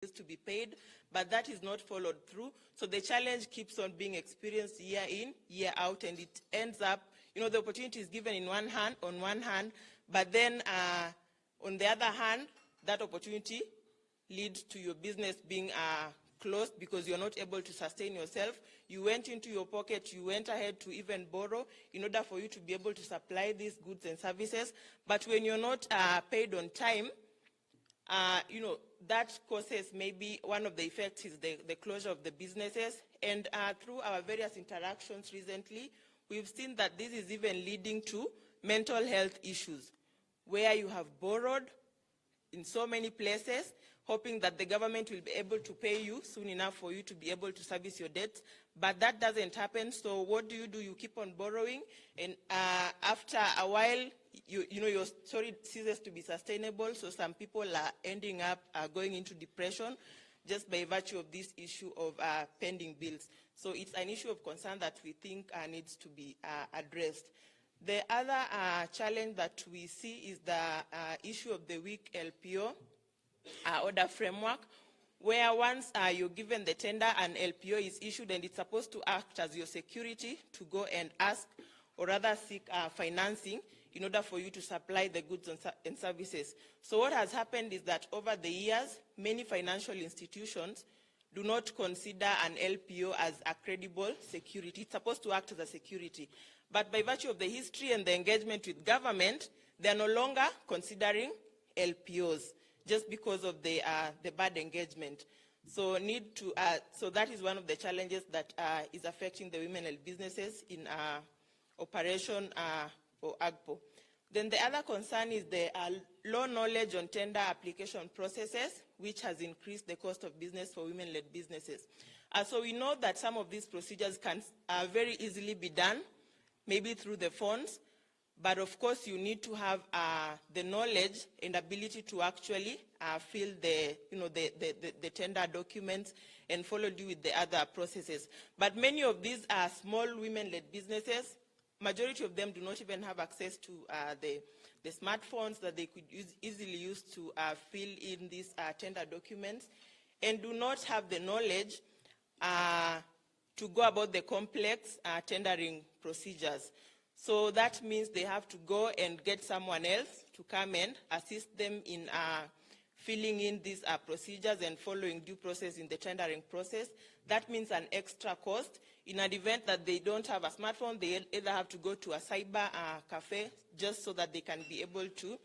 bills to be paid, but that is not followed through. So the challenge keeps on being experienced year in, year out, and it ends up, the opportunity is given on one hand, but then on the other hand, that opportunity leads to your business being closed because you're not able to sustain yourself. You went into your pocket, you went ahead to even borrow in order for you to be able to supply these goods and services. But when you're not paid on time, that causes maybe one of the effects is the closure of the businesses. And through our various interactions recently, we've seen that this is even leading to mental health issues, where you have borrowed in so many places, hoping that the government will be able to pay you soon enough for you to be able to service your debts. But that doesn't happen. So what do? You keep on borrowing, and after a while, your story ceases to be sustainable. So some people are ending up going into depression just by virtue of this issue of pending bills. So it's an issue of concern that we think needs to be addressed. The other challenge that we see is the issue of the weak LPO order framework, where once you're given the tender, an LPO is issued and it's supposed to act as your security to go and ask or rather seek financing in order for you to supply the goods and services. So what has happened is that over the years, many financial institutions do not consider an LPO as a credible security. It's supposed to act as a security. But by virtue of the history and the engagement with government, they are no longer considering LPOs just because of the bad engagement. So that is one of the challenges that is affecting the women-led businesses in operation for AGPO. Then the other concern is the low knowledge on tender application processes, which has increased the cost of business for women-led businesses. So we know that some of these procedures can very easily be done, maybe through the phones, but of course you need to have the knowledge and ability to actually fill the tender documents and follow due with the other processes. But many of these are small women-led businesses. Majority of them do not even have access to the smartphones that they could easily use to fill in these tender documents, and do not have the knowledge to go about the complex tendering procedures. So that means they have to go and get someone else to come and assist them in filling in these procedures and following due process in the tendering process. That means an extra cost. In an event that they don't have a smartphone, they either have to go to a cyber cafe just so that they can be able to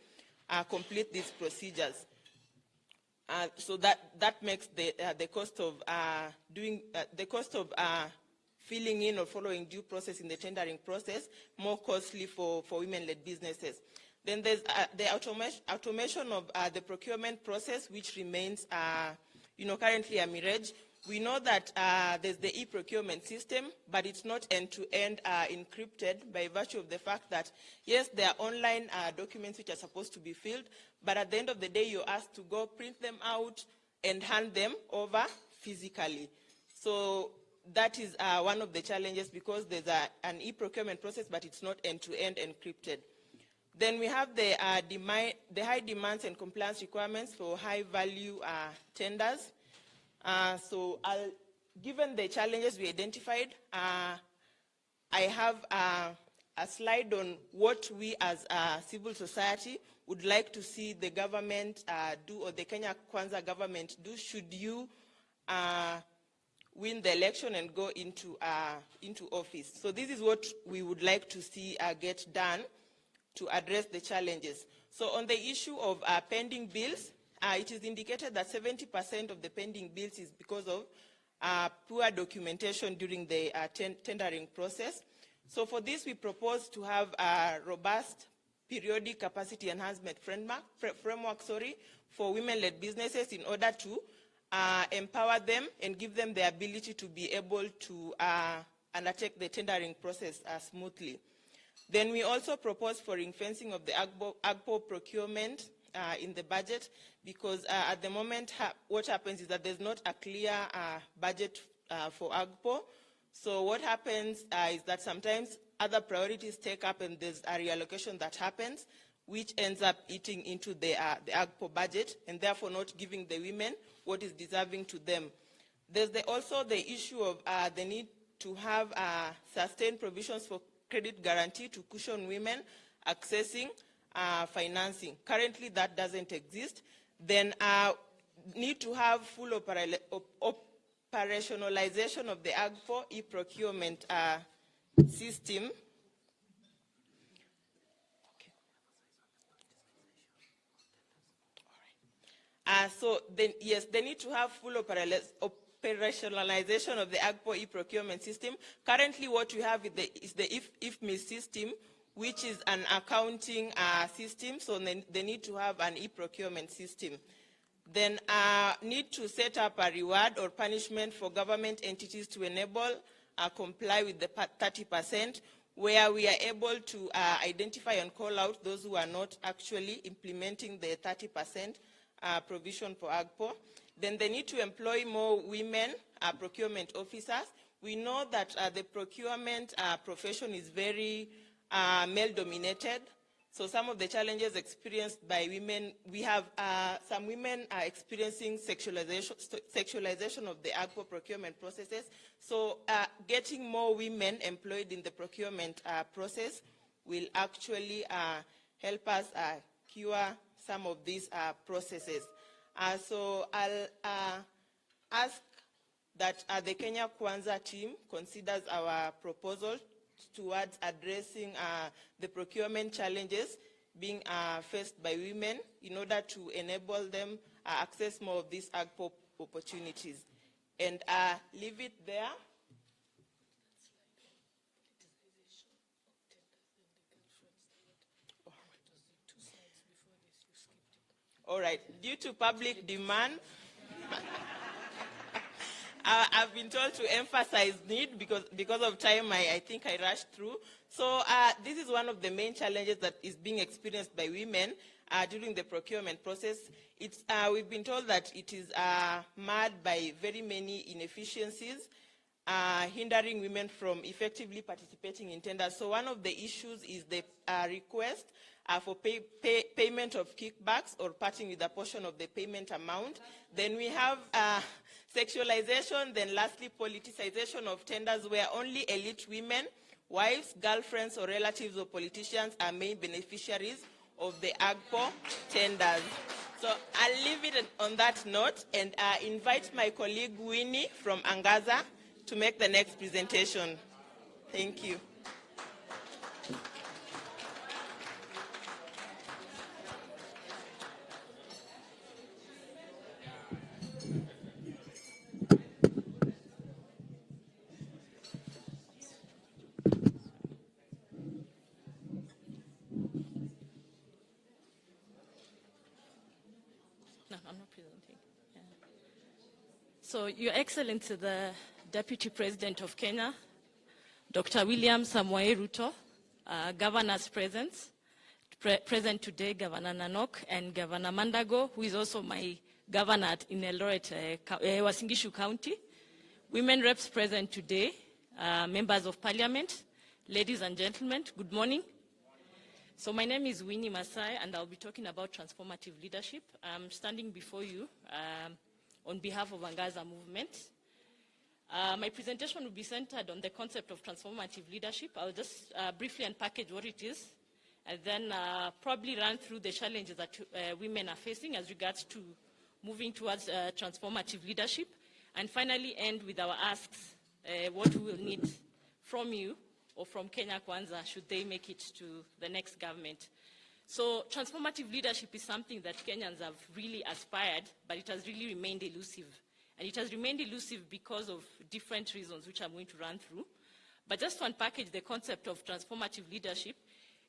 complete these procedures. So that makes the cost of filling in or following due process in the tendering process more costly for women-led businesses. Then there's the automation of the procurement process, which remains currently a mirage. We know that there's the e-procurement system, but it's not end-to-end encrypted by virtue of the fact that, yes, there are online documents which are supposed to be filled, but at the end of the day, you're asked to go print them out and hand them over physically. So that is one of the challenges, because there's an e-procurement process, but it's not end-to-end encrypted. Then we have the high demands and compliance requirements for high-value tenders. So given the challenges we identified, I have a slide on what we as civil society would like to see the government do, or the Kenya Kwanza government do, should you win the election and go into office. So this is what we would like to see get done to address the challenges. So on the issue of pending bills, it is indicated that 70% of the pending bills is because of poor documentation during the tendering process. So for this, we propose to have a robust periodic capacity enhancement framework for women-led businesses in order to empower them and give them the ability to be able to undertake the tendering process smoothly. Then we also propose for ring-fencing of the AGPO procurement in the budget, because at the moment what happens is that there's not a clear budget for AGPO. So what happens is that sometimes other priorities take up and there's a reallocation that happens, which ends up eating into the AGPO budget and therefore not giving the women what is deserving to them. There's also the issue of the need to have sustained provisions for credit guarantee to cushion women accessing financing. Currently, that doesn't exist. Then need to have full operationalization of the AGPO e-procurement system. So then, yes, they need to have full operationalization of the AGPO e-procurement system. Currently, what we have is the IFMI system, which is an accounting system, so they need to have an e-procurement system. Then need to set up a reward or punishment for government entities to enable comply with the 30%, where we are able to identify and call out those who are not actually implementing the 30% provision for AGPO. Then they need to employ more women procurement officers. We know that the procurement profession is very male-dominated. So some of the challenges experienced by women, we have some women are experiencing sexualization of the AGPO procurement processes. So getting more women employed in the procurement process will actually help us cure some of these processes. So I'll ask that the Kenya Kwanza team considers our proposal towards addressing the procurement challenges being faced by women in order to enable them access more of these AGPO opportunities. And leave it there. All right, due to public demand, I've been told to emphasize need because of time. I think I rushed through. So this is one of the main challenges that is being experienced by women during the procurement process. We've been told that it is marred by very many inefficiencies, hindering women from effectively participating in tenders. So one of the issues is the request for payment of kickbacks or parting with a portion of the payment amount. Then we have sexualization, then lastly politicization of tenders where only elite women, wives, girlfriends or relatives of politicians are main beneficiaries of the AGPO tenders. So I'll leave it on that note and invite my colleague Winnie from Angaza to make the next presentation. Thank you. So, Your Excellency, the Deputy President of Kenya, Dr. William Samoei Ruto, governors present today, Governor Nanok and Governor Mandago, who is also my governor in Eldoret, Uasin Gishu County, women reps present today, members of parliament, ladies and gentlemen, good morning. So my name is Winnie Masai, and I'll be talking about transformative leadership. I'm standing before you on behalf of Angaza movement. My presentation will be centered on the concept of transformative leadership. I'll just briefly unpackage what it is, and then probably run through the challenges that women are facing as regards to moving towards transformative leadership, and finally end with our asks, what we will need from you or from Kenya Kwanza should they make it to the next government. So transformative leadership is something that Kenyans have really aspired, but it has really remained elusive. And it has remained elusive because of different reasons, which I'm going to run through. But just to unpackage the concept of transformative leadership,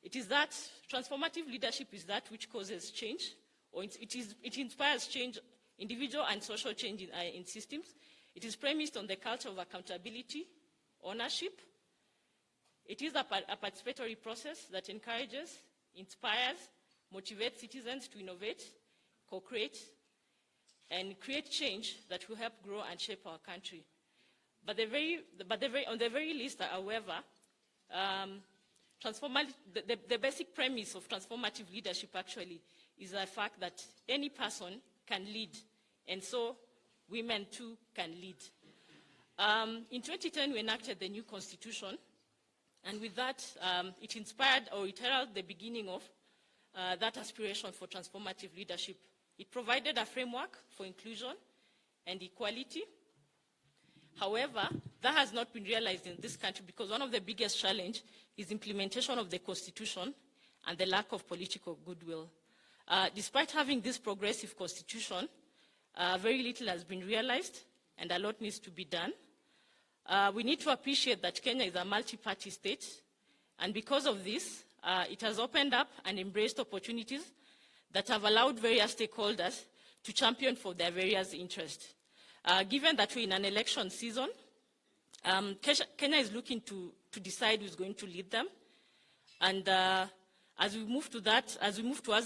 it is that transformative leadership is that which causes change, or it inspires change, individual and social change in systems. It is premised on the culture of accountability, ownership. It is a participatory process that encourages, inspires, motivates citizens to innovate, co-create, and create change that will help grow and shape our country. But on the very least, however, the basic premise of transformative leadership actually is the fact that any person can lead, and so women too can lead. In 2010, we enacted the new constitution, and with that, it inspired or it heralded the beginning of that aspiration for transformative leadership. It provided a framework for inclusion and equality. However, that has not been realized in this country because one of the biggest challenges is implementation of the constitution and the lack of political goodwill. Despite having this progressive constitution, very little has been realized and a lot needs to be done. We need to appreciate that Kenya is a multi-party state, and because of this, it has opened up and embraced opportunities that have allowed various stakeholders to champion for their various interests. Given that we're in an election season, Kenya is looking to decide who's going to lead them. And as we move towards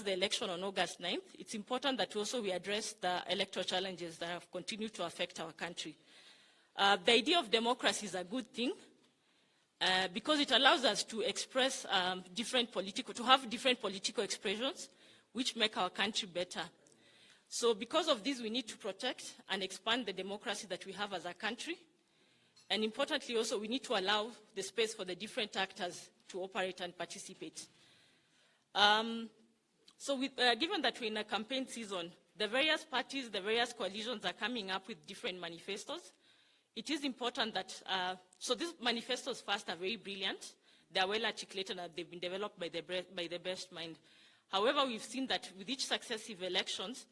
the election on August 9th, it's important that we address the electoral challenges that have continued to affect our country. The idea of democracy is a good thing because it allows us to express have different political expressions which make our country better. So because of this, we need to protect and expand the democracy that we have as a country. And importantly also, we need to allow the space for the different actors to operate and participate. Given that we're in a campaign season, the various parties, the various coalitions are coming up with different manifestos. It is important that, so these manifestos first are very brilliant. They're well articulated and they've been developed by the best mind. However, we've seen that with each successive elections,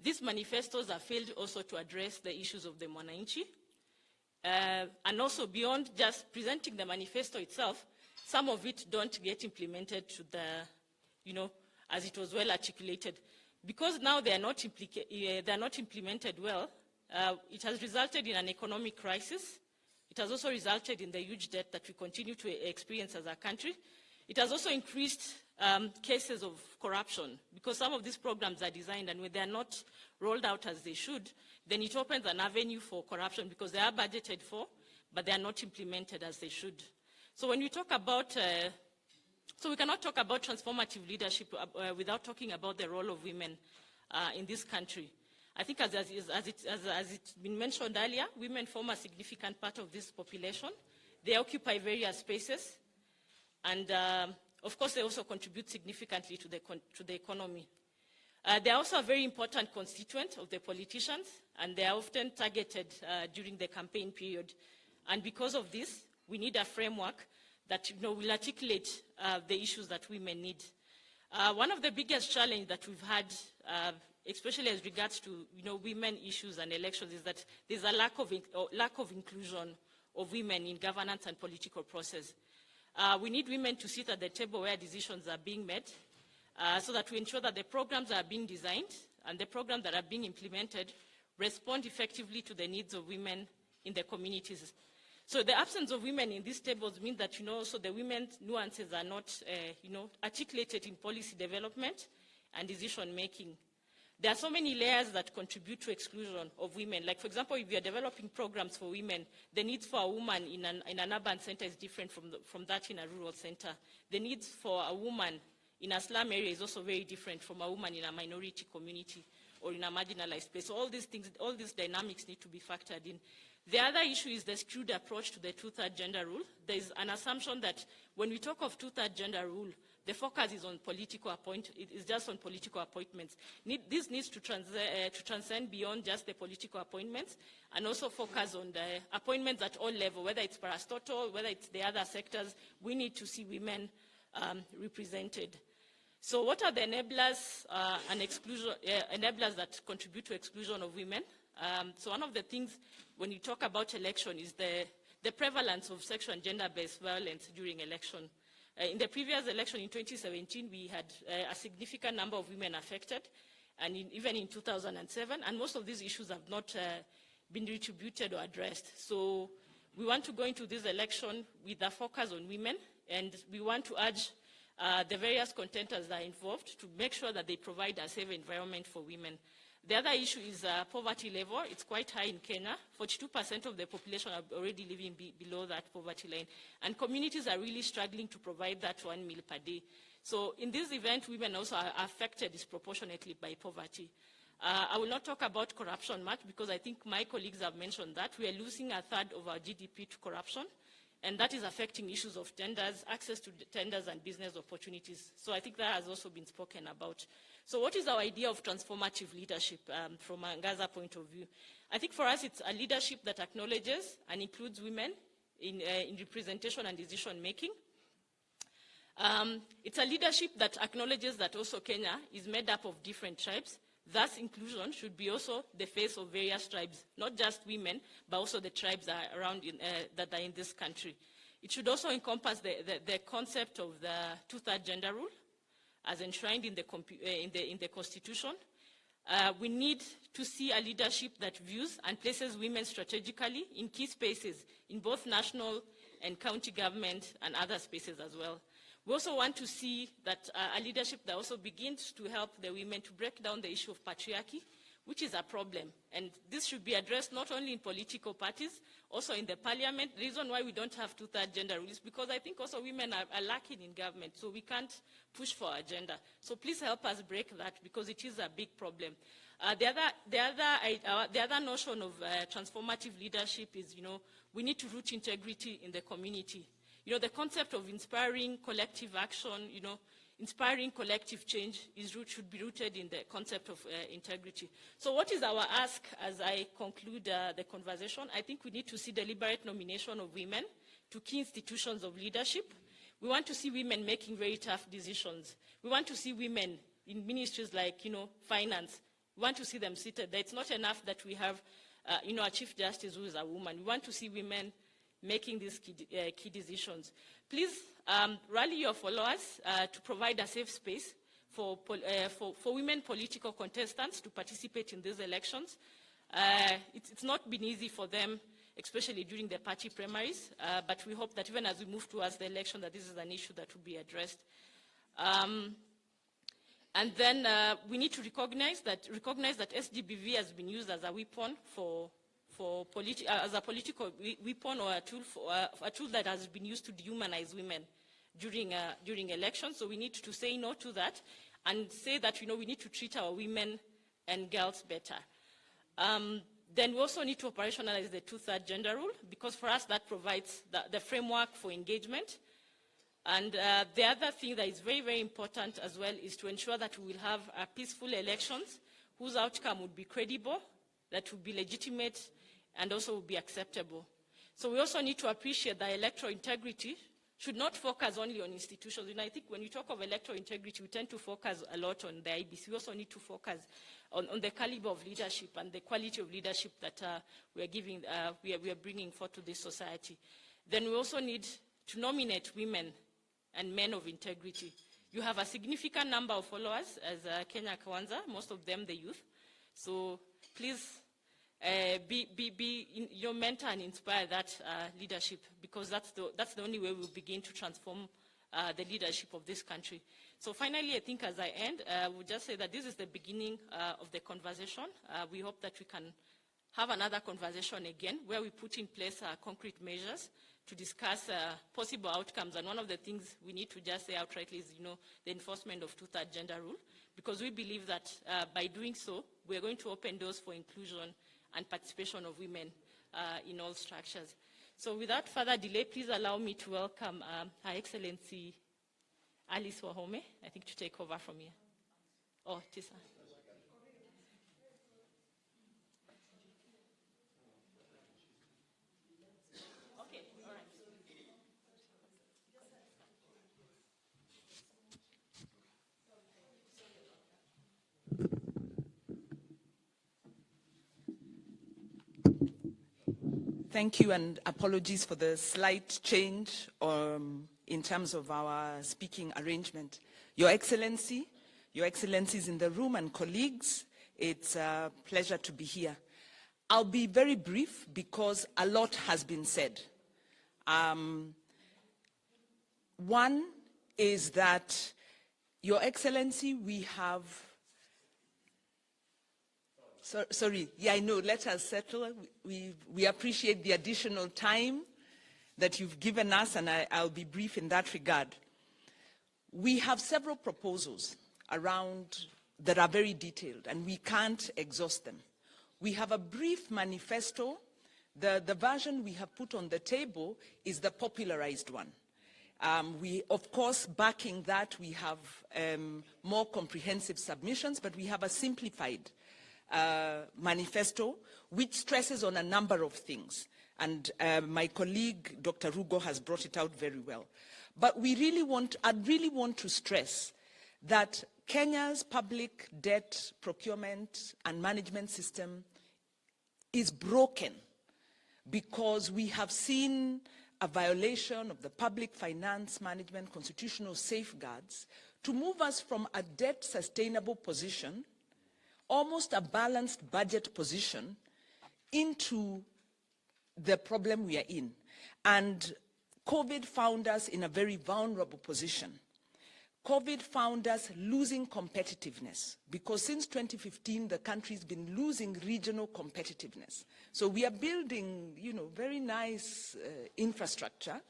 these manifestos have failed also to address the issues of the mwananchi. And also beyond just presenting the manifesto itself, some of it don't get implemented to the, as it was well articulated. Because now they are not implemented well, it has resulted in an economic crisis. It has also resulted in the huge debt that we continue to experience as a country. It has also increased cases of corruption because some of these programs are designed and when they are not rolled out as they should, then it opens an avenue for corruption because they are budgeted for, but they are not implemented as they should. So when we talk about, so we cannot talk about transformative leadership without talking about the role of women in this country. I think as it's been mentioned earlier, women form a significant part of this population. They occupy various spaces, and of course they also contribute significantly to the economy. They are also a very important constituent of the politicians, and they are often targeted during the campaign period. And because of this, we need a framework that will articulate the issues that women need. One of the biggest challenges that we've had, especially as regards to women issues and elections, is that there's a lack of inclusion of women in governance and political process. We need women to sit at the table where decisions are being made, so that we ensure that the programs that are being designed and the programs that are being implemented respond effectively to the needs of women in the communities. So the absence of women in these tables means that also the women's nuances are not articulated in policy development and decision making. There are so many layers that contribute to exclusion of women. Like, for example, if you are developing programs for women, the needs for a woman in an urban center is different from that in a rural center. The needs for a woman in a slum area is also very different from a woman in a minority community or in a marginalized place. So all these things, all these dynamics need to be factored in. The other issue is the skewed approach to the two-third gender rule. There is an assumption that when we talk of two-third gender rule, the focus is on it is just on political appointments. This needs to transcend beyond just the political appointments and also focus on the appointments at all levels, whether it's parastatal, whether it's the other sectors. We need to see women represented. So what are the enablers enablers that contribute to exclusion of women? So one of the things when you talk about election is the prevalence of sexual and gender-based violence during election. In the previous election in 2017, we had a significant number of women affected, and even in 2007, and most of these issues have not been retributed or addressed. So we want to go into this election with a focus on women, and we want to urge the various contenders that are involved to make sure that they provide a safe environment for women. The other issue is poverty level. It's quite high in Kenya. 42% of the population are already living below that poverty line. And communities are really struggling to provide that 1 meal per day. So in this event, women also are affected disproportionately by poverty. I will not talk about corruption much because I think my colleagues have mentioned that. We are losing a third of our GDP to corruption, and that is affecting issues of tenders, access to tenders and business opportunities. So I think that has also been spoken about. So what is our idea of transformative leadership from a Ngaza point of view? I think for us it's a leadership that acknowledges and includes women in representation and decision making. It's a leadership that acknowledges that also Kenya is made up of different tribes. Thus, inclusion should be also the face of various tribes, not just women, but also the tribes that are around that are in this country. It should also encompass the concept of the two-third gender rule, as enshrined in the Constitution. We need to see a leadership that views and places women strategically in key spaces in both national and county government and other spaces as well. We also want to see that a leadership that also begins to help the women to break down the issue of patriarchy, which is a problem. And this should be addressed not only in political parties, also in the parliament. The reason why we don't have two-third gender rules is because I think also women are lacking in government, so we can't push for our agenda. So please help us break that because it is a big problem. The other notion of transformative leadership is, we need to root integrity in the community. The concept of inspiring collective action, inspiring collective change should be rooted in the concept of integrity. So what is our ask as I conclude the conversation? I think we need to see deliberate nomination of women to key institutions of leadership. We want to see women making very tough decisions. We want to see women in ministries like, finance. We want to see them seated there. It's not enough that we have, a Chief Justice who is a woman. We want to see women making these key decisions. Please rally your followers to provide a safe space for women political contestants to participate in these elections. It's not been easy for them, especially during the party primaries, but we hope that even as we move towards the election, that this is an issue that will be addressed. And then we need to recognize that SGBV has been used as a weapon as a political weapon or a tool that has been used to dehumanize women during elections. So we need to say no to that and say that we need to treat our women and girls better. Then we also need to operationalize the two-third gender rule because for us that provides the framework for engagement. And the other thing that is very, very important as well is to ensure that we will have peaceful elections whose outcome would be credible, that would be legitimate, and also would be acceptable. So we also need to appreciate that electoral integrity should not focus only on institutions. I think when you talk of electoral integrity, we tend to focus a lot on the IBC. We also need to focus on the caliber of leadership and the quality of leadership that we are bringing forth to this society. Then we also need to nominate women and men of integrity. You have a significant number of followers as Kenya Kwanza, most of them the youth. So please mentor and inspire that leadership because that's the only way we'll begin to transform the leadership of this country. So finally, I think as I end, we'll just say that this is the beginning of the conversation. We hope that we can have another conversation again where we put in place concrete measures to discuss possible outcomes. And one of the things we need to just say outrightly is, the enforcement of two-third gender rule, because we believe that by doing so, we're going to open doors for inclusion and participation of women in all structures. So without further delay, please allow me to welcome Her Excellency Alice Wahome, I think, to take over from here. Oh, Tisa. Okay, all right. Thank you, and apologies for the slight change in terms of our speaking arrangement. Your Excellencies in the room and colleagues, it's a pleasure to be here. I'll be very brief because a lot has been said. One is that, Your Excellency, we have Sorry, yeah, I know, let us settle. We appreciate the additional time that you've given us, and I'll be brief in that regard. We have several proposals around that are very detailed, and we can't exhaust them. We have a brief manifesto. The version we have put on the table is the popularized one. Of course, backing that, we have more comprehensive submissions, but we have a simplified manifesto which stresses on a number of things. And my colleague, Dr. Ruto, has brought it out very well. But I'd really want to stress that Kenya's public debt procurement and management system is broken because we have seen a violation of the public finance management constitutional safeguards to move us from a debt sustainable position, almost a balanced budget position, into the problem we are in. And COVID found us in a very vulnerable position. COVID found us losing competitiveness because since 2015, the country's been losing regional competitiveness. So we are building, very nice infrastructure.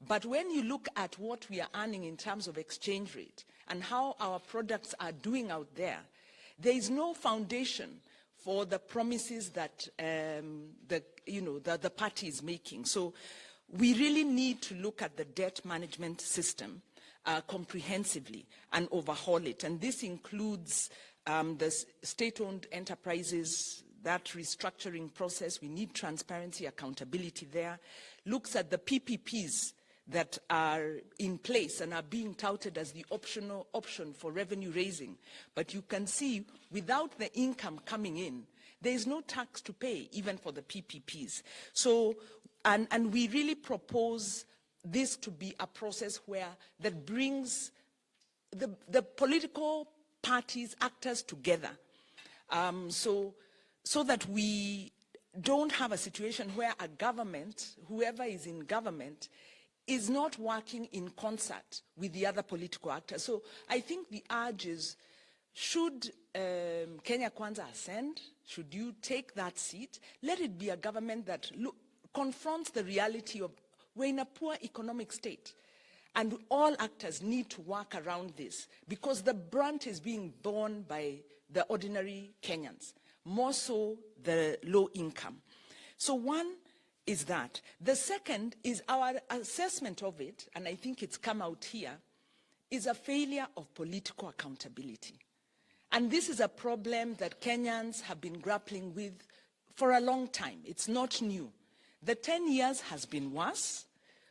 But when you look at what we are earning in terms of exchange rate and how our products are doing out there, there is no foundation for the promises that the party is making. So we really need to look at the debt management system comprehensively and overhaul it. And this includes the state-owned enterprises, that restructuring process. We need transparency, accountability there. Looks at the PPPs that are in place and are being touted as the option for revenue raising. But you can see without the income coming in, there is no tax to pay even for the PPPs. So, and we really propose this to be a process that brings the political parties, actors together, so that we don't have a situation where a government, whoever is in government, is not working in concert with the other political actors. So I think the urge is, should Kenya Kwanza ascend, should you take that seat, let it be a government that confronts the reality of we're in a poor economic state. And all actors need to work around this because the brunt is being borne by the ordinary Kenyans, more so the low income. So one is that. The second is our assessment of it, and I think it's come out here, is a failure of political accountability. And this is a problem that Kenyans have been grappling with for a long time. It's not new. The 10 years has been worse.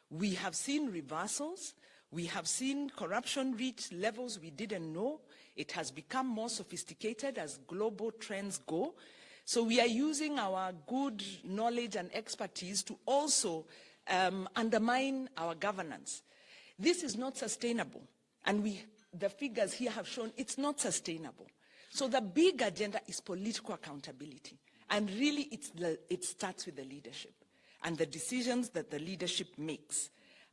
We have seen reversals. We have seen corruption reach levels we didn't know. It has become more sophisticated as global trends go. So we are using our good knowledge and expertise to also undermine our governance. This is not sustainable. And the figures here have shown it's not sustainable. So the big agenda is political accountability. And really it starts with the leadership and the decisions that the leadership makes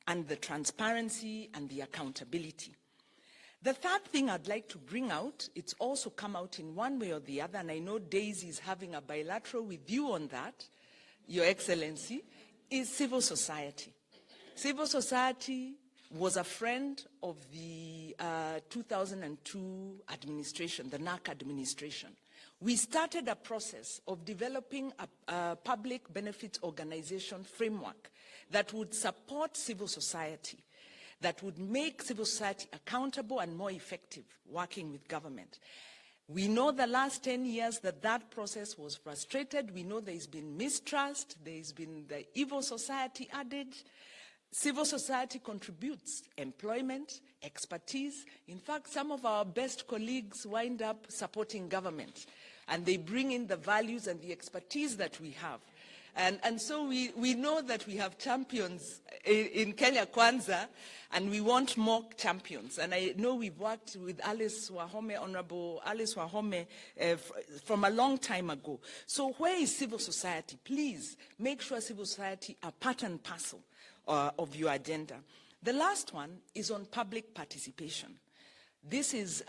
and the transparency and the accountability. The third thing I'd like to bring out, it's also come out in one way or the other, and I know Daisy is having a bilateral with you on that, Your Excellency, is civil society. Civil society was a friend of the 2002 administration, the NAC administration. We started a process of developing a public benefits organization framework that would support civil society, that would make civil society accountable and more effective working with government. We know the last 10 years that process was frustrated. We know there's been mistrust, there's been the evil society adage. Civil society contributes employment, expertise. In fact, some of our best colleagues wind up supporting government, and they bring in the values and the expertise that we have. And so we know that we have champions in Kenya Kwanza, and we want more champions. And I know we've worked with Alice Wahome, Honorable Alice Wahome, from a long time ago. So where is civil society? Please make sure civil society are part and parcel of your agenda. The last one is on public participation. This is,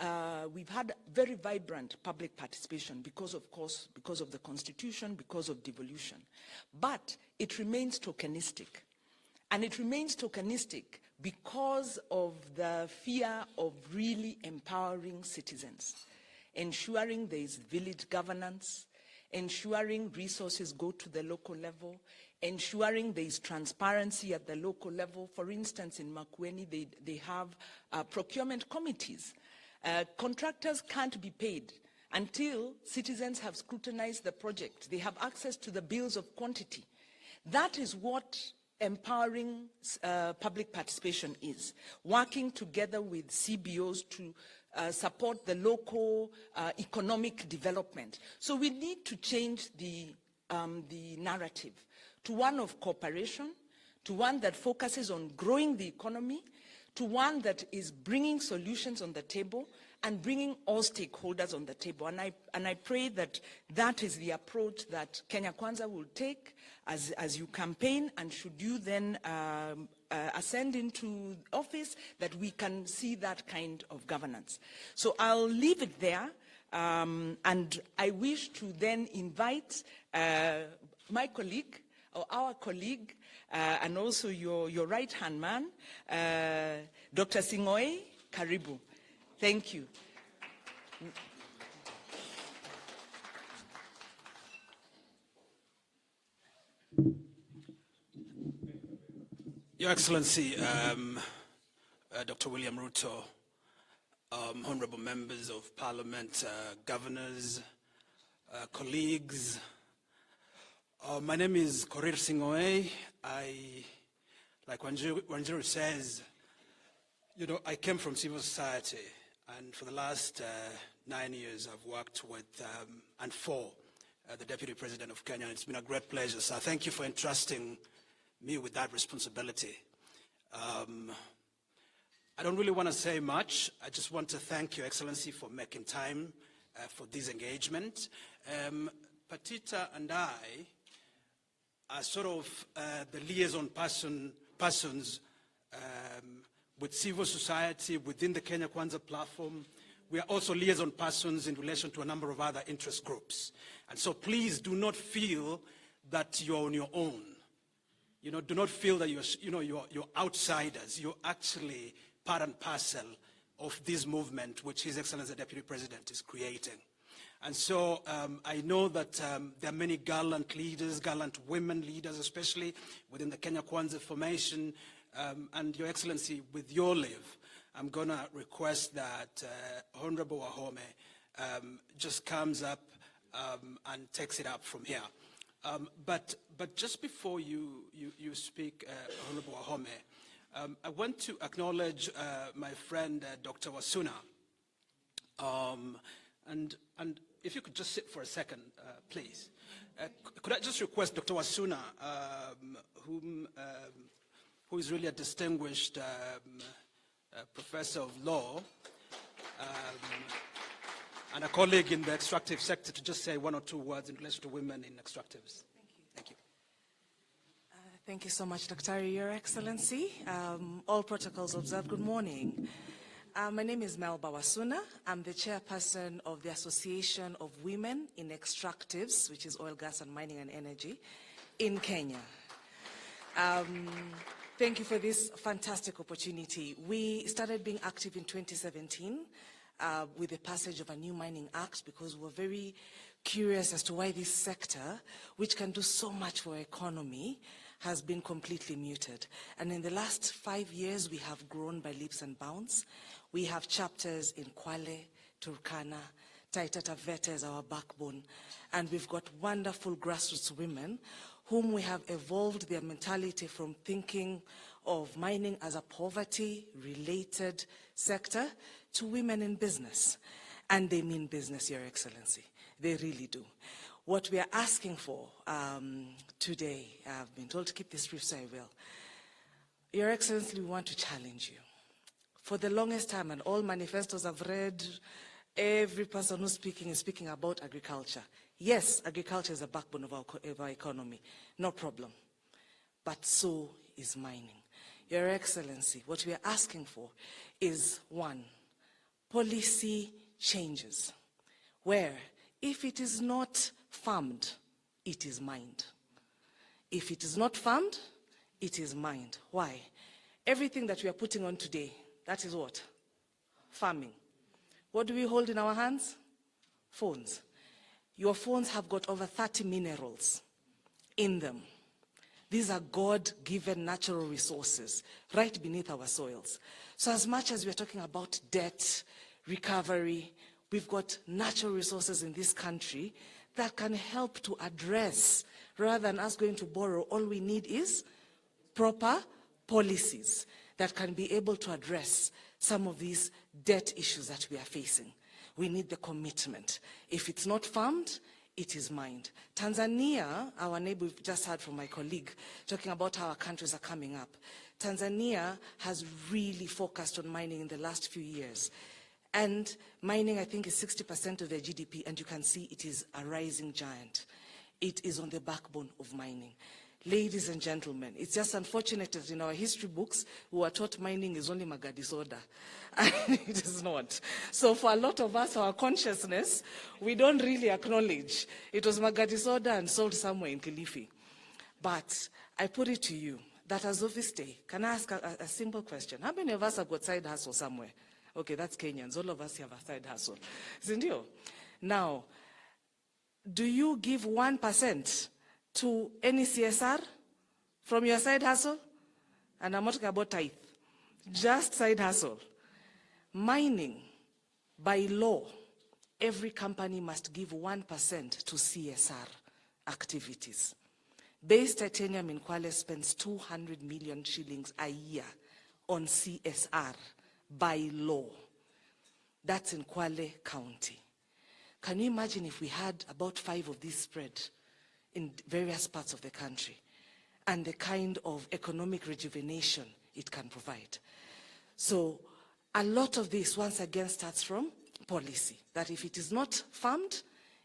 we've had very vibrant public participation because of the Constitution, because of devolution. But it remains tokenistic. And it remains tokenistic because of the fear of really empowering citizens, ensuring there is village governance, ensuring resources go to the local level, ensuring there is transparency at the local level. For instance, in Makueni, they have procurement committees. Contractors can't be paid until citizens have scrutinized the project. They have access to the bills of quantity. That is what empowering public participation is, working together with CBOs to support the local economic development. So we need to change the narrative to one of cooperation, to one that focuses on growing the economy, to one that is bringing solutions on the table and bringing all stakeholders on the table. And I pray that that is the approach that Kenya Kwanza will take as you campaign, and should you then ascend into office, that we can see that kind of governance. So I'll leave it there, and I wish to then invite my colleague, or our colleague, and also your right-hand man, Dr. Singoe Karibu. Thank you. Your Excellency, Dr. William Ruto, honorable members of Parliament, governors, colleagues. My name is Korir Singoe. Like Wanjiru says, you know, I came from civil society, and for the last 9 years I've worked with and for the Deputy President of Kenya. It's been a great pleasure, so thank you for entrusting me with that responsibility. I don't really want to say much. I just want to thank Your Excellency for making time for this engagement. Patita and I are sort of the liaison persons with civil society within the Kenya Kwanza platform. We are also liaison persons in relation to a number of other interest groups. And so please do not feel that you're on your own. You know, do not feel that you're outsiders. You're actually part and parcel of this movement, which His Excellency the Deputy President is creating. And so I know that there are many gallant leaders, gallant women leaders, especially within the Kenya Kwanza formation. And Your Excellency, with your leave, I'm going to request that Honorable Wahome just comes up and takes it up from here. But just before you speak, Honorable Wahome, I want to acknowledge my friend Dr. Wasuna. And if you could just sit for a second, please. Could I just request Dr. Wasuna, who is really a distinguished professor of law and a colleague in the extractive sector, to just say 1 or 2 words in relation to women in extractives. Thank you. Thank you so much, Dr. Your Excellency. All protocols observed. Good morning. My name is Melba Wasuna. I'm the chairperson of the Association of Women in Extractives, which is oil, gas, and mining and energy in Kenya. Thank you for this fantastic opportunity. We started being active in 2017 with the passage of a new mining act, because we were very curious as to why this sector, which can do so much for our economy, has been completely muted. And in the last 5 years, we have grown by leaps and bounds. We have chapters in Kwale, Turkana, Taita Taveta is our backbone. And we've got wonderful grassroots women whom we have evolved their mentality from thinking of mining as a poverty-related sector to women in business. And they mean business, Your Excellency. They really do. What we are asking for today, I've been told to keep this brief, so I will. Your Excellency, we want to challenge you. For the longest time, and all manifestos I've read, every person who's speaking is speaking about agriculture. Yes, agriculture is the backbone of our economy, no problem. But so is mining. Your Excellency, what we are asking for is, 1, policy changes, where if it is not farmed, it is mined. If it is not farmed, it is mined. Why? Everything that we are putting on today, that is what? Farming. What do we hold in our hands? Phones. Your phones have got over 30 minerals in them. These are God-given natural resources right beneath our soils. So as much as we're talking about debt, recovery, we've got natural resources in this country that can help to address, rather than us going to borrow, all we need is proper policies that can be able to address some of these debt issues that we are facing. We need the commitment. If it's not farmed, it is mined. Tanzania, our neighbor, we've just heard from my colleague, talking about how our countries are coming up. Tanzania has really focused on mining in the last few years. And mining, I think, is 60% of their GDP, and you can see it is a rising giant. It is on the backbone of mining. Ladies and gentlemen, it's just unfortunate that in our history books, we were taught mining is only Magadi soda, and it is not. So for a lot of us, our consciousness, we don't really acknowledge it was Magadi soda and sold somewhere in Kilifi. But I put it to you that as of this day, can I ask a simple question? How many of us have got side hustle somewhere? Okay, that's Kenyans. All of us have a side hustle. Isn't it? Now, do you give 1% to any CSR from your side hustle? And I'm not talking about tithe, just side hustle. Mining, by law, every company must give 1% to CSR activities. Base Titanium in Kwale spends 200 million shillings a year on CSR by law. That's in Kwale County. Can you imagine if we had about 5 of these spread in various parts of the country, and the kind of economic rejuvenation it can provide? So a lot of this, once again, starts from policy, that if it is not farmed,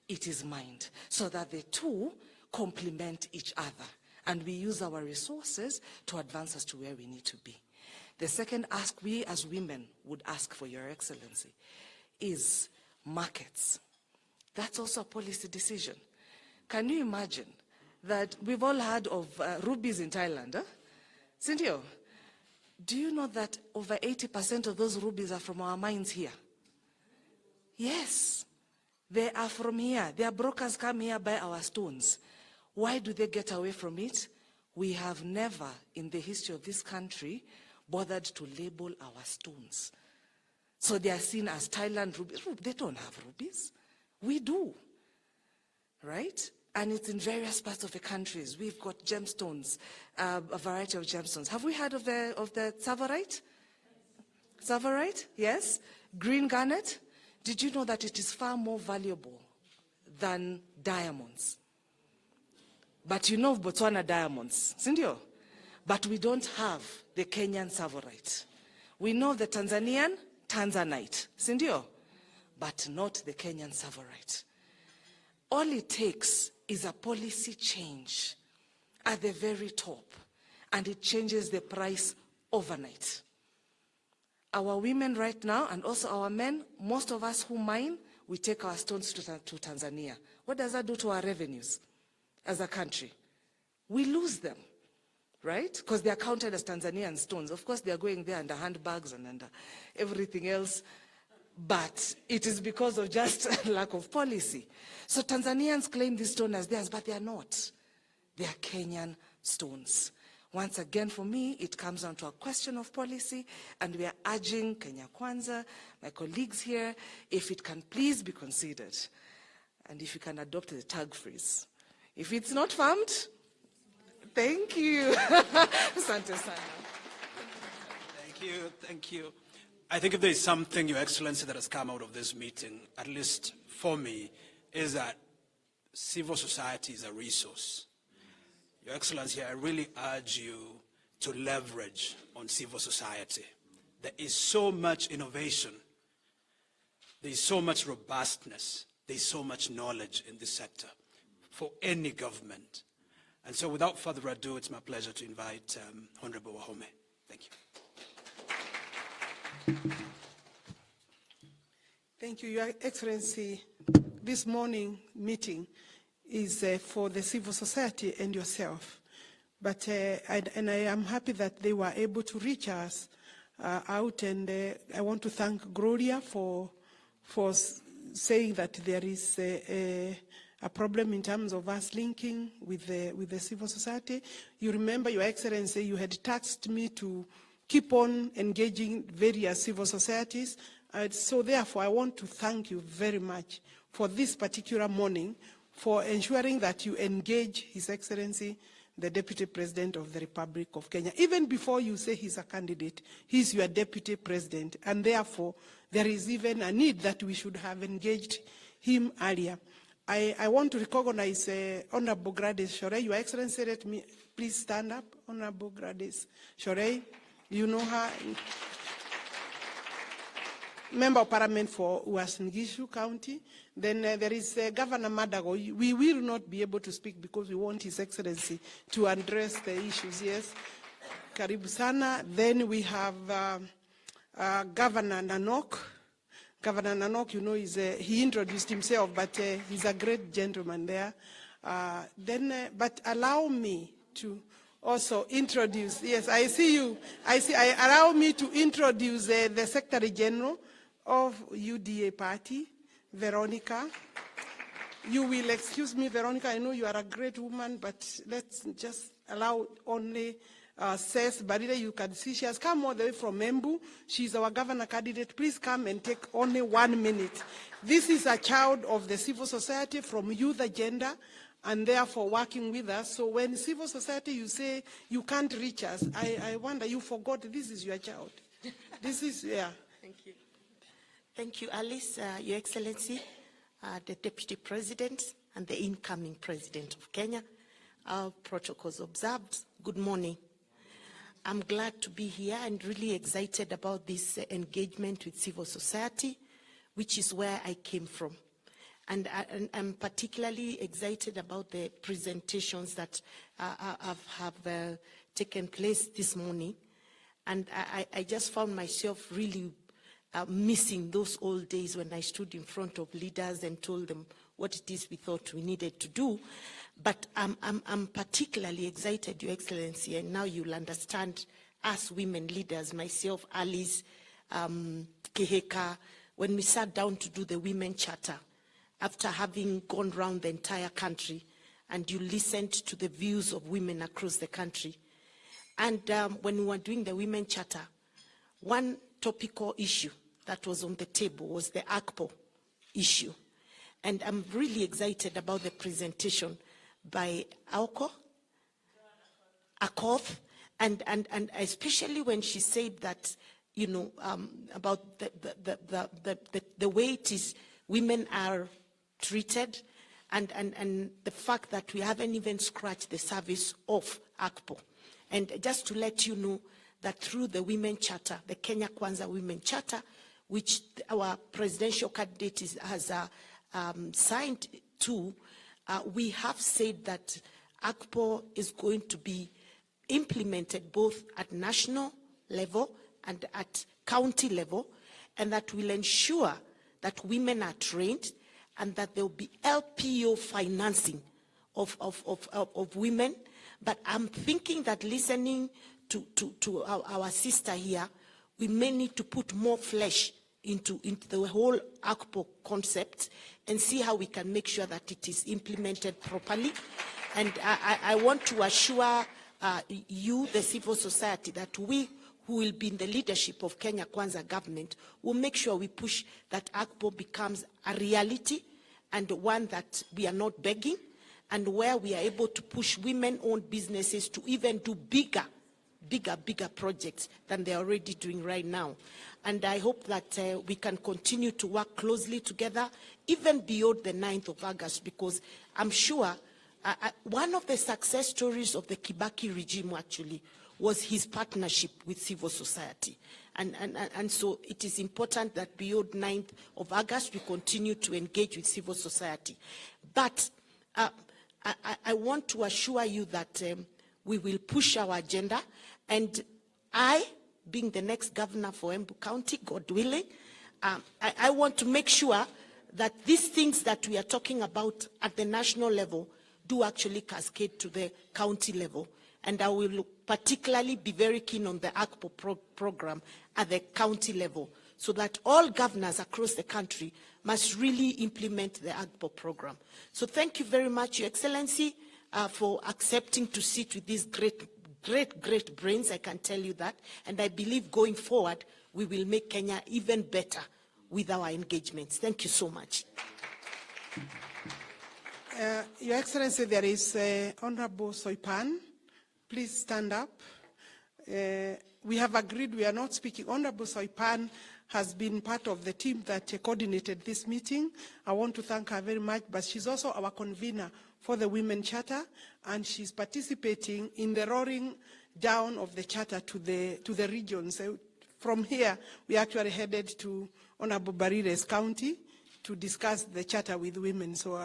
it is mined, so that the two complement each other, and we use our resources to advance us to where we need to be. The second ask we as women would ask for, Your Excellency, is markets. That's also a policy decision. Can you imagine that we've all heard of rubies in Thailand? Huh? Cynthia, do you know that over 80% of those rubies are from our mines here? Yes, they are from here. Their brokers come here, buy our stones. Why do they get away from it? We have never, in the history of this country, bothered to label our stones. So they are seen as Thailand rubies. They don't have rubies. We do, right? And it's in various parts of the countries. We've got gemstones, a variety of gemstones. Have we heard of the tsavorite? Tsavorite, yes. Green garnet. Did you know that it is far more valuable than diamonds? But you know Botswana diamonds, Sindio? But we don't have the Kenyan tsavorite. We know the Tanzanian tanzanite, Sindio? But not the Kenyan tsavorite. All it takes is a policy change at the very top, and it changes the price overnight. Our women right now, and also our men, most of us who mine, we take our stones to Tanzania. What does that do to our revenues as a country? We lose them, right? Because they are counted as Tanzanian stones. Of course, they are going there under handbags and under everything else. But it is because of just lack of policy. So Tanzanians claim these stones as theirs, but they are not. They are Kenyan stones. Once again, for me, it comes down to a question of policy, and we are urging Kenya Kwanza, my colleagues here, if it can please be considered, and if you can adopt the tag phrase. If it's not farmed, thank you. Asante sana. Thank you, thank you. I think if there's something, Your Excellency, that has come out of this meeting, at least for me, is that civil society is a resource. Your Excellency, I really urge you to leverage on civil society. There is so much innovation. There is so much robustness. There is so much knowledge in this sector for any government. And so without further ado, it's my pleasure to invite Honorable Wahome. Thank you. Thank you, Your Excellency. This morning meeting is for the civil society and yourself. But I am happy that they were able to reach us out, and I want to thank Gloria for saying that there is a problem in terms of us linking with the civil society. You remember, Your Excellency, you had tasked me to keep on engaging various civil societies. So therefore, I want to thank you very much for this particular morning, for ensuring that you engage His Excellency, the Deputy President of the Republic of Kenya. Even before you say he's a candidate, he's your Deputy President, and therefore, there is even a need that we should have engaged him earlier. I want to recognize Honorable Gladys Shorey. Your Excellency, let me please stand up. Honorable Gladys Shorey, you know her. Member of Parliament for Uasin Gishu County. Then there is Governor Madago. We will not be able to speak because we want His Excellency to address the issues. Yes, Karibu Sana. Then we have Governor Nanok. Governor Nanok, you know, he introduced himself, but he's a great gentleman there. But allow me to also introduce, yes, I see you. Allow me to introduce the Secretary General of UDA Party, Veronica. You will excuse me, Veronica, I know you are a great woman, but let's just allow only Seth Barire. You can see she has come all the way from Embu. She's our governor candidate. Please come and take only 1 minute. This is a child of the civil society from Youth Agenda, and therefore working with us. So when civil society, you say you can't reach us, I wonder, you forgot this is your child. This is, yeah. Thank you. Thank you, Alice, Your Excellency, the Deputy President, and the incoming President of Kenya. Our protocols observed. Good morning. I'm glad to be here and really excited about this engagement with civil society, which is where I came from. And I'm particularly excited about the presentations that have taken place this morning. And I just found myself really missing those old days when I stood in front of leaders and told them what it is we thought we needed to do. But I'm particularly excited, Your Excellency, and now you'll understand us women leaders, myself, Alice, Keheka, when we sat down to do the Women Charter, after having gone around the entire country, and you listened to the views of women across the country. And when we were doing the Women Charter, one topical issue that was on the table was the ACPO issue. And I'm really excited about the presentation by Akoth, and especially when she said that, you know, about the way it is women are treated, and the fact that we haven't even scratched the surface of ACPO. And just to let you know that through the Women Charter, the Kenya Kwanza Women Charter, which our presidential candidate has signed to, we have said that ACPO is going to be implemented both at national level and at county level, and that will ensure that women are trained and that there will be LPO financing of women. But I'm thinking that listening to our sister here, we may need to put more flesh into the whole ACPO concept and see how we can make sure that it is implemented properly. And I want to assure you, the civil society, that we who will be in the leadership of Kenya Kwanza government will make sure we push that ACPO becomes a reality and one that we are not begging, and where we are able to push women-owned businesses to even do bigger projects than they're already doing right now. And I hope that we can continue to work closely together, even beyond the 9th of August, because I'm sure one of the success stories of the Kibaki regime actually was his partnership with civil society. And so it is important that beyond 9th of August, we continue to engage with civil society. But I want to assure you that we will push our agenda, and I, being the next governor for Embu County, God willing, I want to make sure that these things that we are talking about at the national level do actually cascade to the county level. And I will particularly be very keen on the ACPO program at the county level, so that all governors across the country must really implement the ACPO program. So thank you very much, Your Excellency, for accepting to sit with these great brains, I can tell you that. And I believe going forward, we will make Kenya even better with our engagements. Thank you so much. Your Excellency, there is Honorable Soipan. Please stand up. We have agreed we are not speaking. Honorable Soipan has been part of the team that coordinated this meeting. I want to thank her very much, but she's also our convener for the Women Charter, and she's participating in the roaring down of the Charter to the regions. From here, we actually headed to Honorable Barire's county to discuss the Charter with women. So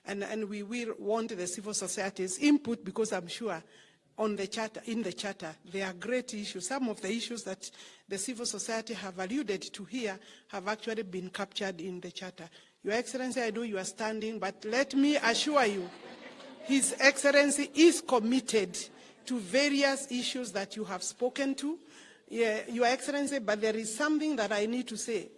and we will want the civil society's input, because I'm sure on the Charter, in the Charter, there are great issues. Some of the issues that the civil society have alluded to here have actually been captured in the Charter. Your Excellency, I know you are standing, but let me assure you, His Excellency is committed to various issues that you have spoken to, Your Excellency, but there is something that I need to say.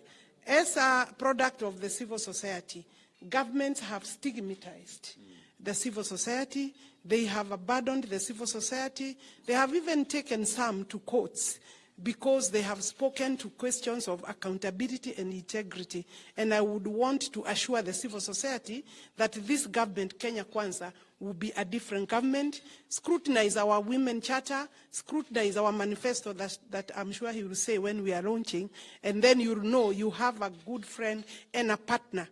As a product of the civil society, governments have stigmatized the civil society. They have abandoned the civil society. They have even taken some to courts because they have spoken to questions of accountability and integrity. And I would want to assure the civil society that this government, Kenya Kwanza, will be a different government. Scrutinize our Women Charter, scrutinize our manifesto that I'm sure he will say when we are launching, and then you'll know you have a good friend and a partner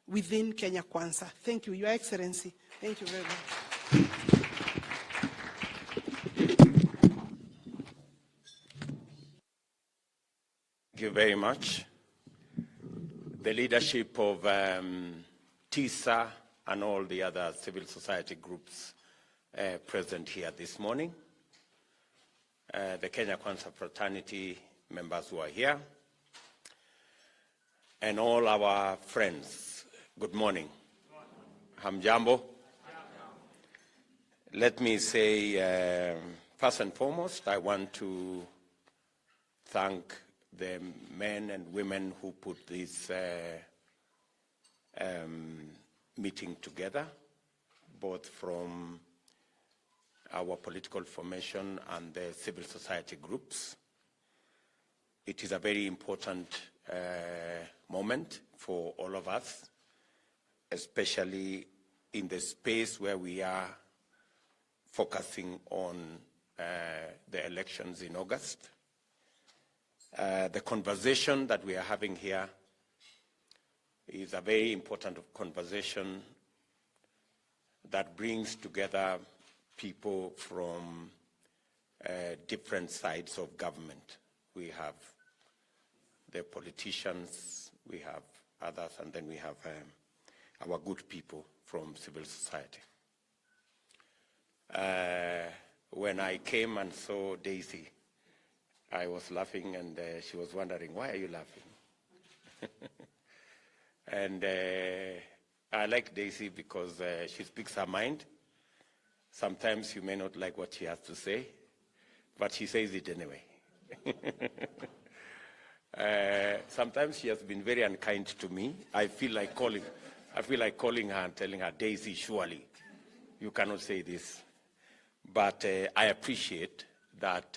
within Kenya Kwanza. Thank you, Your Excellency. Thank you very much. Thank you very much. The leadership of TISA and all the other civil society groups present here this morning, the Kenya Kwanza fraternity members who are here, and all our friends, good morning. Hamjambo. Let me say, first and foremost, I want to thank the men and women who put this meeting together, both from our political formation and the civil society groups. It is a very important moment for all of us, especially in the space where we are focusing on the elections in August. The conversation that we are having here is a very important conversation that brings together people from different sides of government. We have the politicians, we have others, and then we have our good people from civil society. When I came and saw Daisy, I was laughing, and she was wondering, why are you laughing? And I like Daisy because she speaks her mind. Sometimes you may not like what she has to say, but she says it anyway. Sometimes she has been very unkind to me. I feel like calling her and telling her, Daisy, surely you cannot say this. But I appreciate that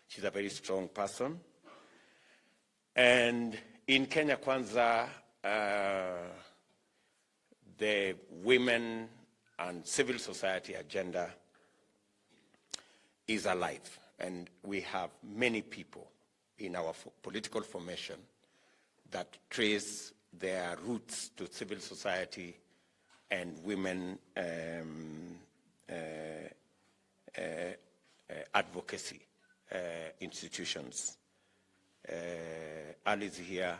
she's a very strong person. And in Kenya Kwanza, the women and civil society agenda is alive. And we have many people in our political formation that trace their roots to civil society and women advocacy institutions. Alice here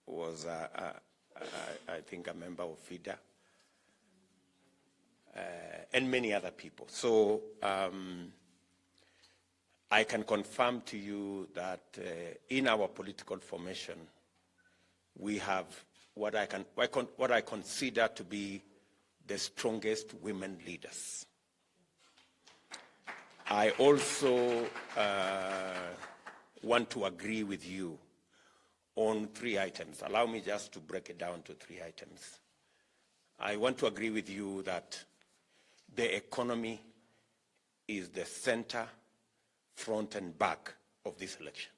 was, I think, a member of FIDA, and many other people. So I can confirm to you that in our political formation, we have what I consider to be the strongest women leaders. I also want to agree with you on 3 items. Allow me just to break it down to 3 items. I want to agree with you that the economy is the center, front and back of this election.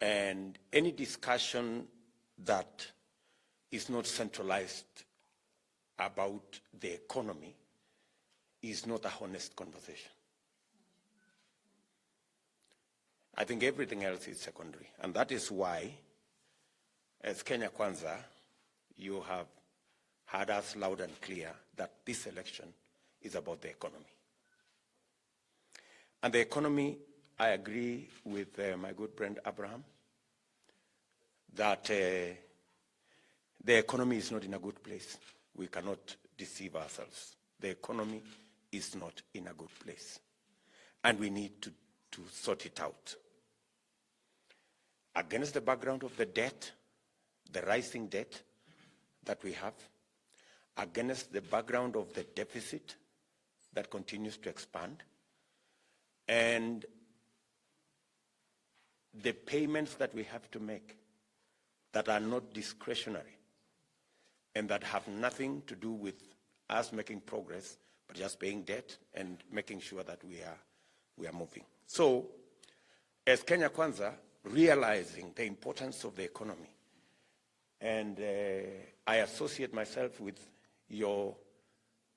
And any discussion that is not centralized about the economy is not a honest conversation. I think everything else is secondary. And that is why, as Kenya Kwanza, you have heard us loud and clear that this election is about the economy. And the economy, I agree with my good friend Abraham, that the economy is not in a good place. We cannot deceive ourselves. The economy is not in a good place. And we need to sort it out. Against the background of the debt, the rising debt that we have, against the background of the deficit that continues to expand, and the payments that we have to make that are not discretionary and that have nothing to do with us making progress, but just paying debt and making sure that we are moving. So, as Kenya Kwanza, realizing the importance of the economy, and I associate myself with your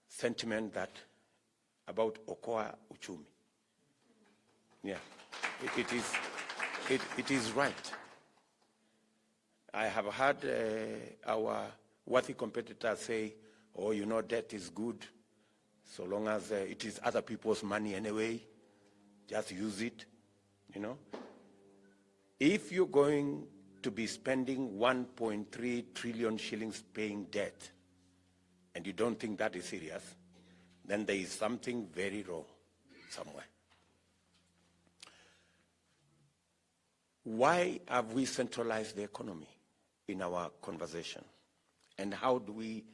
sentiment that about Okoa Uchumi. Yeah, it is right. I have heard our worthy competitors say, oh, you know, debt is good, so long as it is other people's money anyway, just use it, you know. If you're going to be spending 1.3 trillion shillings paying debt, and you don't think that is serious, then there is something very wrong somewhere. Why have we centralized the economy in our conversation? And how do we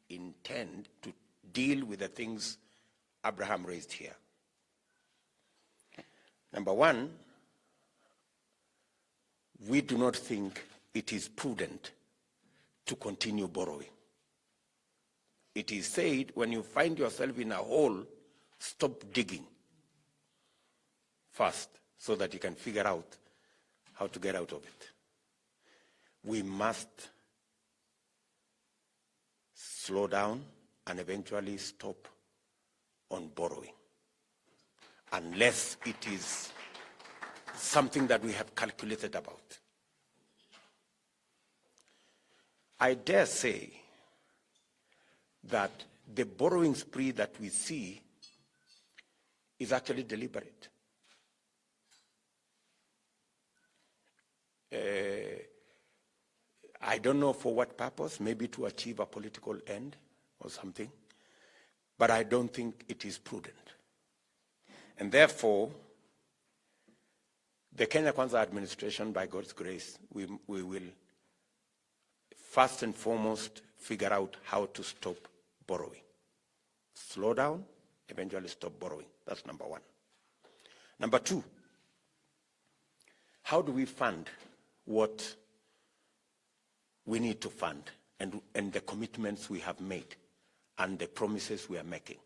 intend to deal with the things Abraham raised here? Number one, we do not think it is prudent to continue borrowing. It is said, when you find yourself in a hole, stop digging first so that you can figure out how to get out of it. We must slow down and eventually stop on borrowing, unless it is something that we have calculated about. I dare say that the borrowing spree that we see is actually deliberate. I don't know for what purpose, maybe to achieve a political end or something, but I don't think it is prudent. And therefore, the Kenya Kwanza administration, by God's grace, we will first and foremost figure out how to stop borrowing. Slow down, eventually stop borrowing. That's number one. Number two, how do we fund what we need to fund and the commitments we have made and the promises we are making?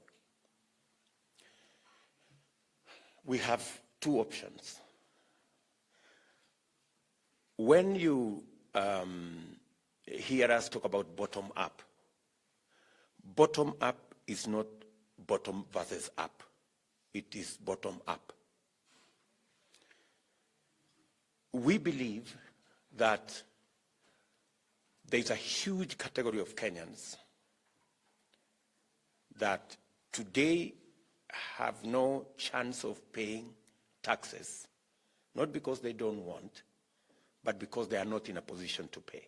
We have two options. When you hear us talk about bottom up is not bottom versus up. It is bottom up. We believe that there is a huge category of Kenyans that today have no chance of paying taxes, not because they don't want, but because they are not in a position to pay.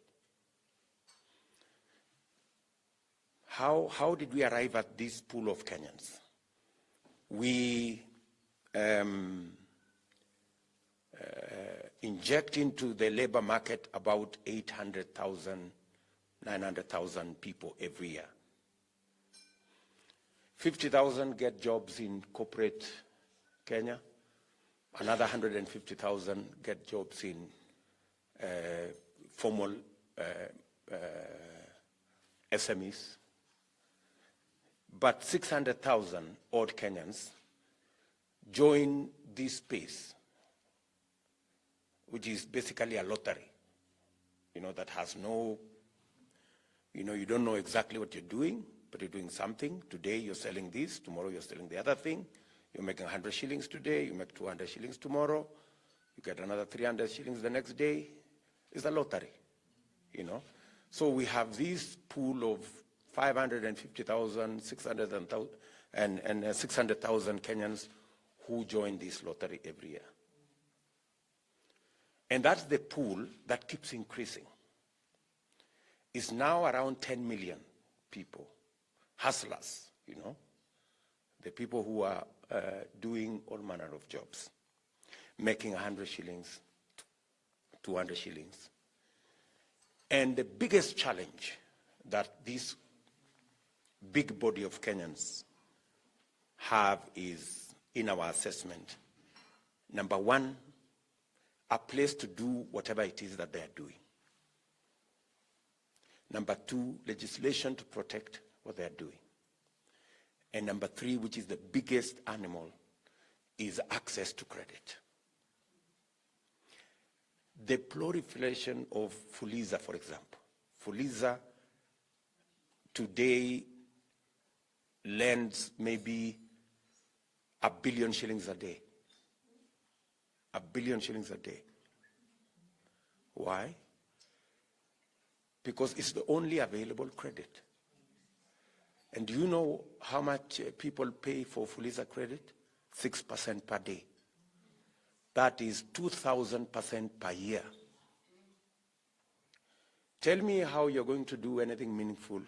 How did we arrive at this pool of Kenyans? we inject into the labor market about 800,000, 900,000 people every year. 50,000 get jobs in corporate Kenya. Another 150,000 get jobs in formal SMEs. But 600,000 odd Kenyans join this space, which is basically a lottery, that has no, you don't know exactly what you're doing, but you're doing something. Today you're selling this, tomorrow you're selling the other thing. You're making 100 shillings today, you make 200 shillings tomorrow, you get another 300 shillings the next day. It's a lottery, So we have this pool of 550,000, 600,000, and 600,000 Kenyans who join this lottery every year. And that's the pool that keeps increasing. It's now around 10 million people, hustlers, the people who are doing all manner of jobs, making 100 shillings, 200 shillings. And the biggest challenge that this big body of Kenyans have is, in our assessment, number one, a place to do whatever it is that they are doing. Number two, legislation to protect what they are doing. And number three, which is the biggest animal, is access to credit. The proliferation of Fuliza, for example. Fuliza today lends maybe 1 billion shillings a day. 1 billion shillings a day. Why? Because it's the only available credit. And do you know how much people pay for Fuliza credit? 6% per day. That is 2,000% per year. Tell me how you're going to do anything meaningful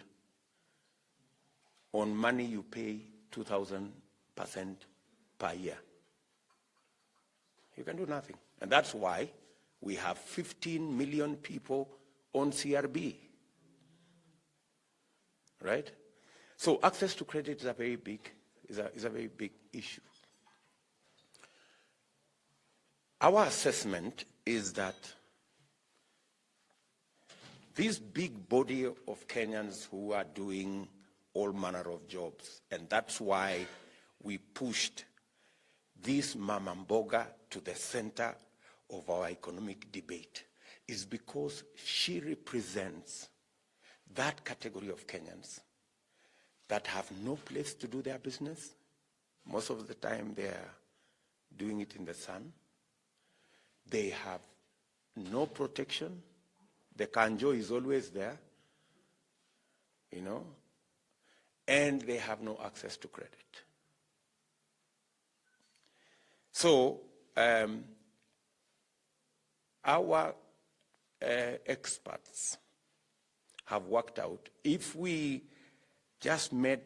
on money you pay 2,000% per year. You can do nothing. And that's why we have 15 million people on CRB. Right? So access to credit is a very big issue. Our assessment is that this big body of Kenyans who are doing all manner of jobs, and that's why we pushed this Mama Mboga to the center of our economic debate, is because she represents that category of Kenyans that have no place to do their business. Most of the time they are doing it in the sun. They have no protection. The kanjo is always there, and they have no access to credit. So our experts have worked out, if we just made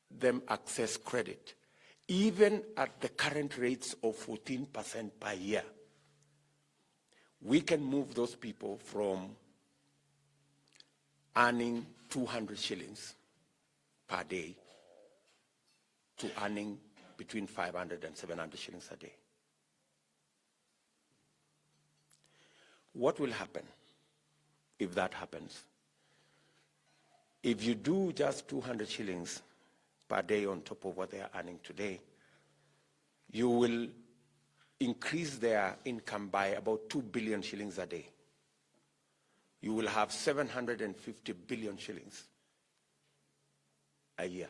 them access credit, even at the current rates of 14% per year, we can move those people from earning 200 shillings per day to earning between 500 and 700 shillings a day. What will happen if that happens? If you do just 200 shillings per day on top of what they are earning today, you will increase their income by about 2 billion shillings a day. You will have 750 billion shillings a year.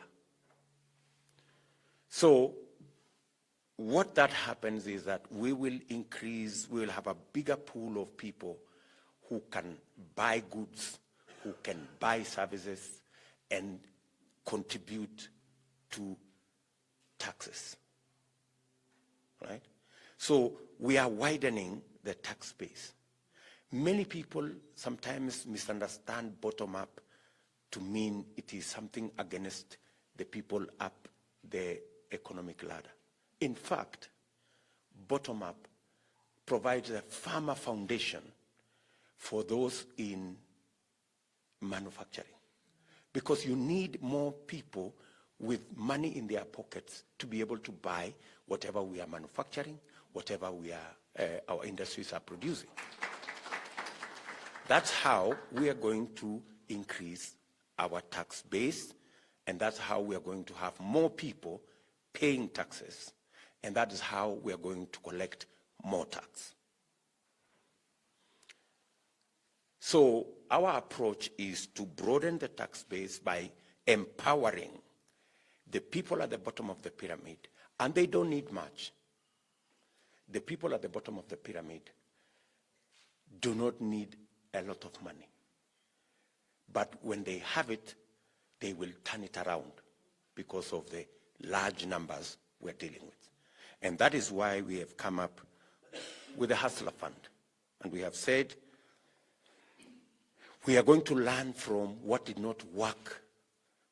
So what that happens is that we will have a bigger pool of people who can buy goods, who can buy services and contribute to taxes, right? So we are widening the tax base. Many people sometimes misunderstand bottom-up to mean it is something against the people up the economic ladder. In fact, bottom-up provides a firmer foundation for those in manufacturing, because you need more people with money in their pockets to be able to buy whatever we are manufacturing, whatever our industries are producing. That's how we are going to increase our tax base, and that's how we are going to have more people paying taxes, and that is how we are going to collect more tax. So our approach is to broaden the tax base by empowering the people at the bottom of the pyramid, and they don't need much. The people at the bottom of the pyramid do not need a lot of money. But when they have it, they will turn it around because of the large numbers we're dealing with. And that is why we have come up with the Hustler Fund. And we have said we are going to learn from what did not work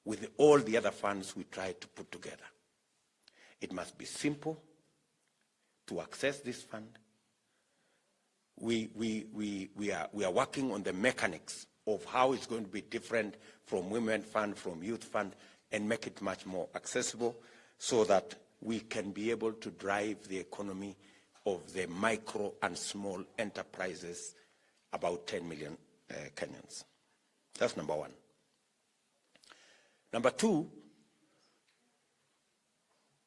with all the other funds we tried to put together. It must be simple to access this fund. We are working on the mechanics of how it's going to be different from Women Fund, from Youth Fund, and make it much more accessible so that we can be able to drive the economy of the micro and small enterprises, about 10 million Kenyans. That's number one. Number two,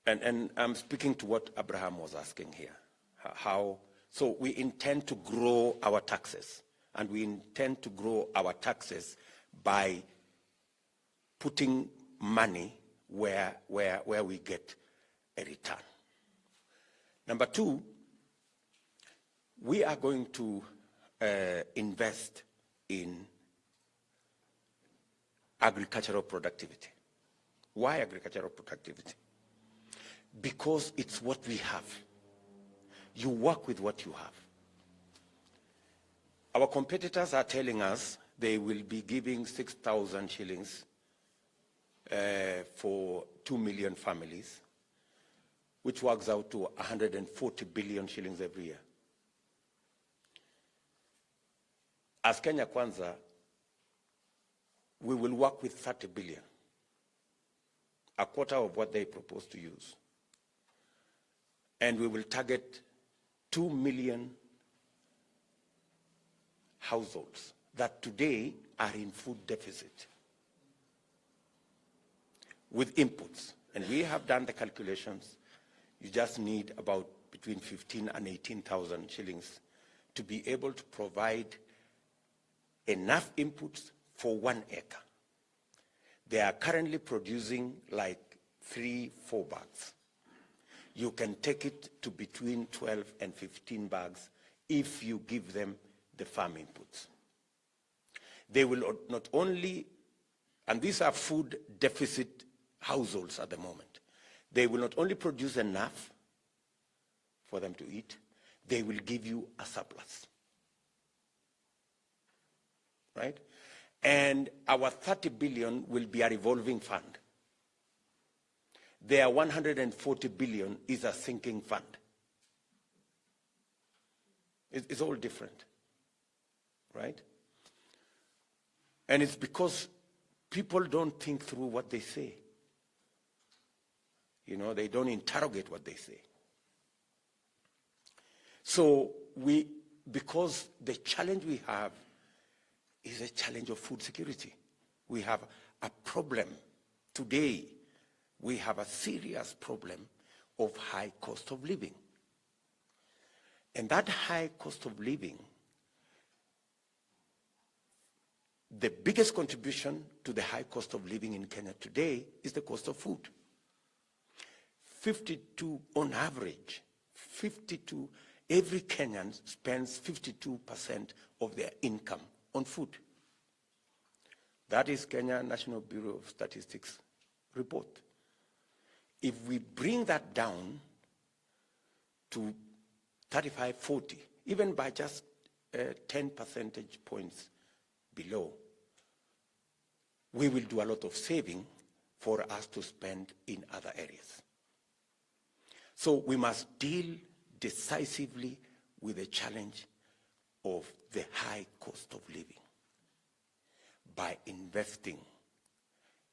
and I'm speaking to what Abraham was asking here, so we intend to grow our taxes, and we intend to grow our taxes by putting money where we get a return. Number two, we are going to invest in agricultural productivity. Why agricultural productivity? Because it's what we have. You work with what you have. Our competitors are telling us they will be giving 6,000 shillings for 2 million families, which works out to 140 billion shillings every year. As Kenya Kwanza, we will work with 30 billion, a quarter of what they propose to use. And we will target 2 million households that today are in food deficit with inputs. And we have done the calculations. You just need about between 15 and 18,000 shillings to be able to provide enough inputs for 1 acre. They are currently producing like 3-4 bags. You can take it to between 12 and 15 bags if you give them the farm inputs. They will not only, and these are food deficit households at the moment, they will not only produce enough for them to eat, they will give you a surplus. Right? And our 30 billion will be a revolving fund. Their 140 billion is a sinking fund. It's all different, right? And it's because people don't think through what they say. You know, they don't interrogate what they say. So because the challenge we have is a challenge of food security. We have a problem today. We have a serious problem of high cost of living. And that high cost of living, the biggest contribution to the high cost of living in Kenya today is the cost of food. 52, on average, 52, every Kenyan spends 52% of their income on food. That is Kenya National Bureau of Statistics report. If we bring that down to 35, 40, even by just 10 percentage points below, we will do a lot of saving for us to spend in other areas. So we must deal decisively with the challenge of the high cost of living by investing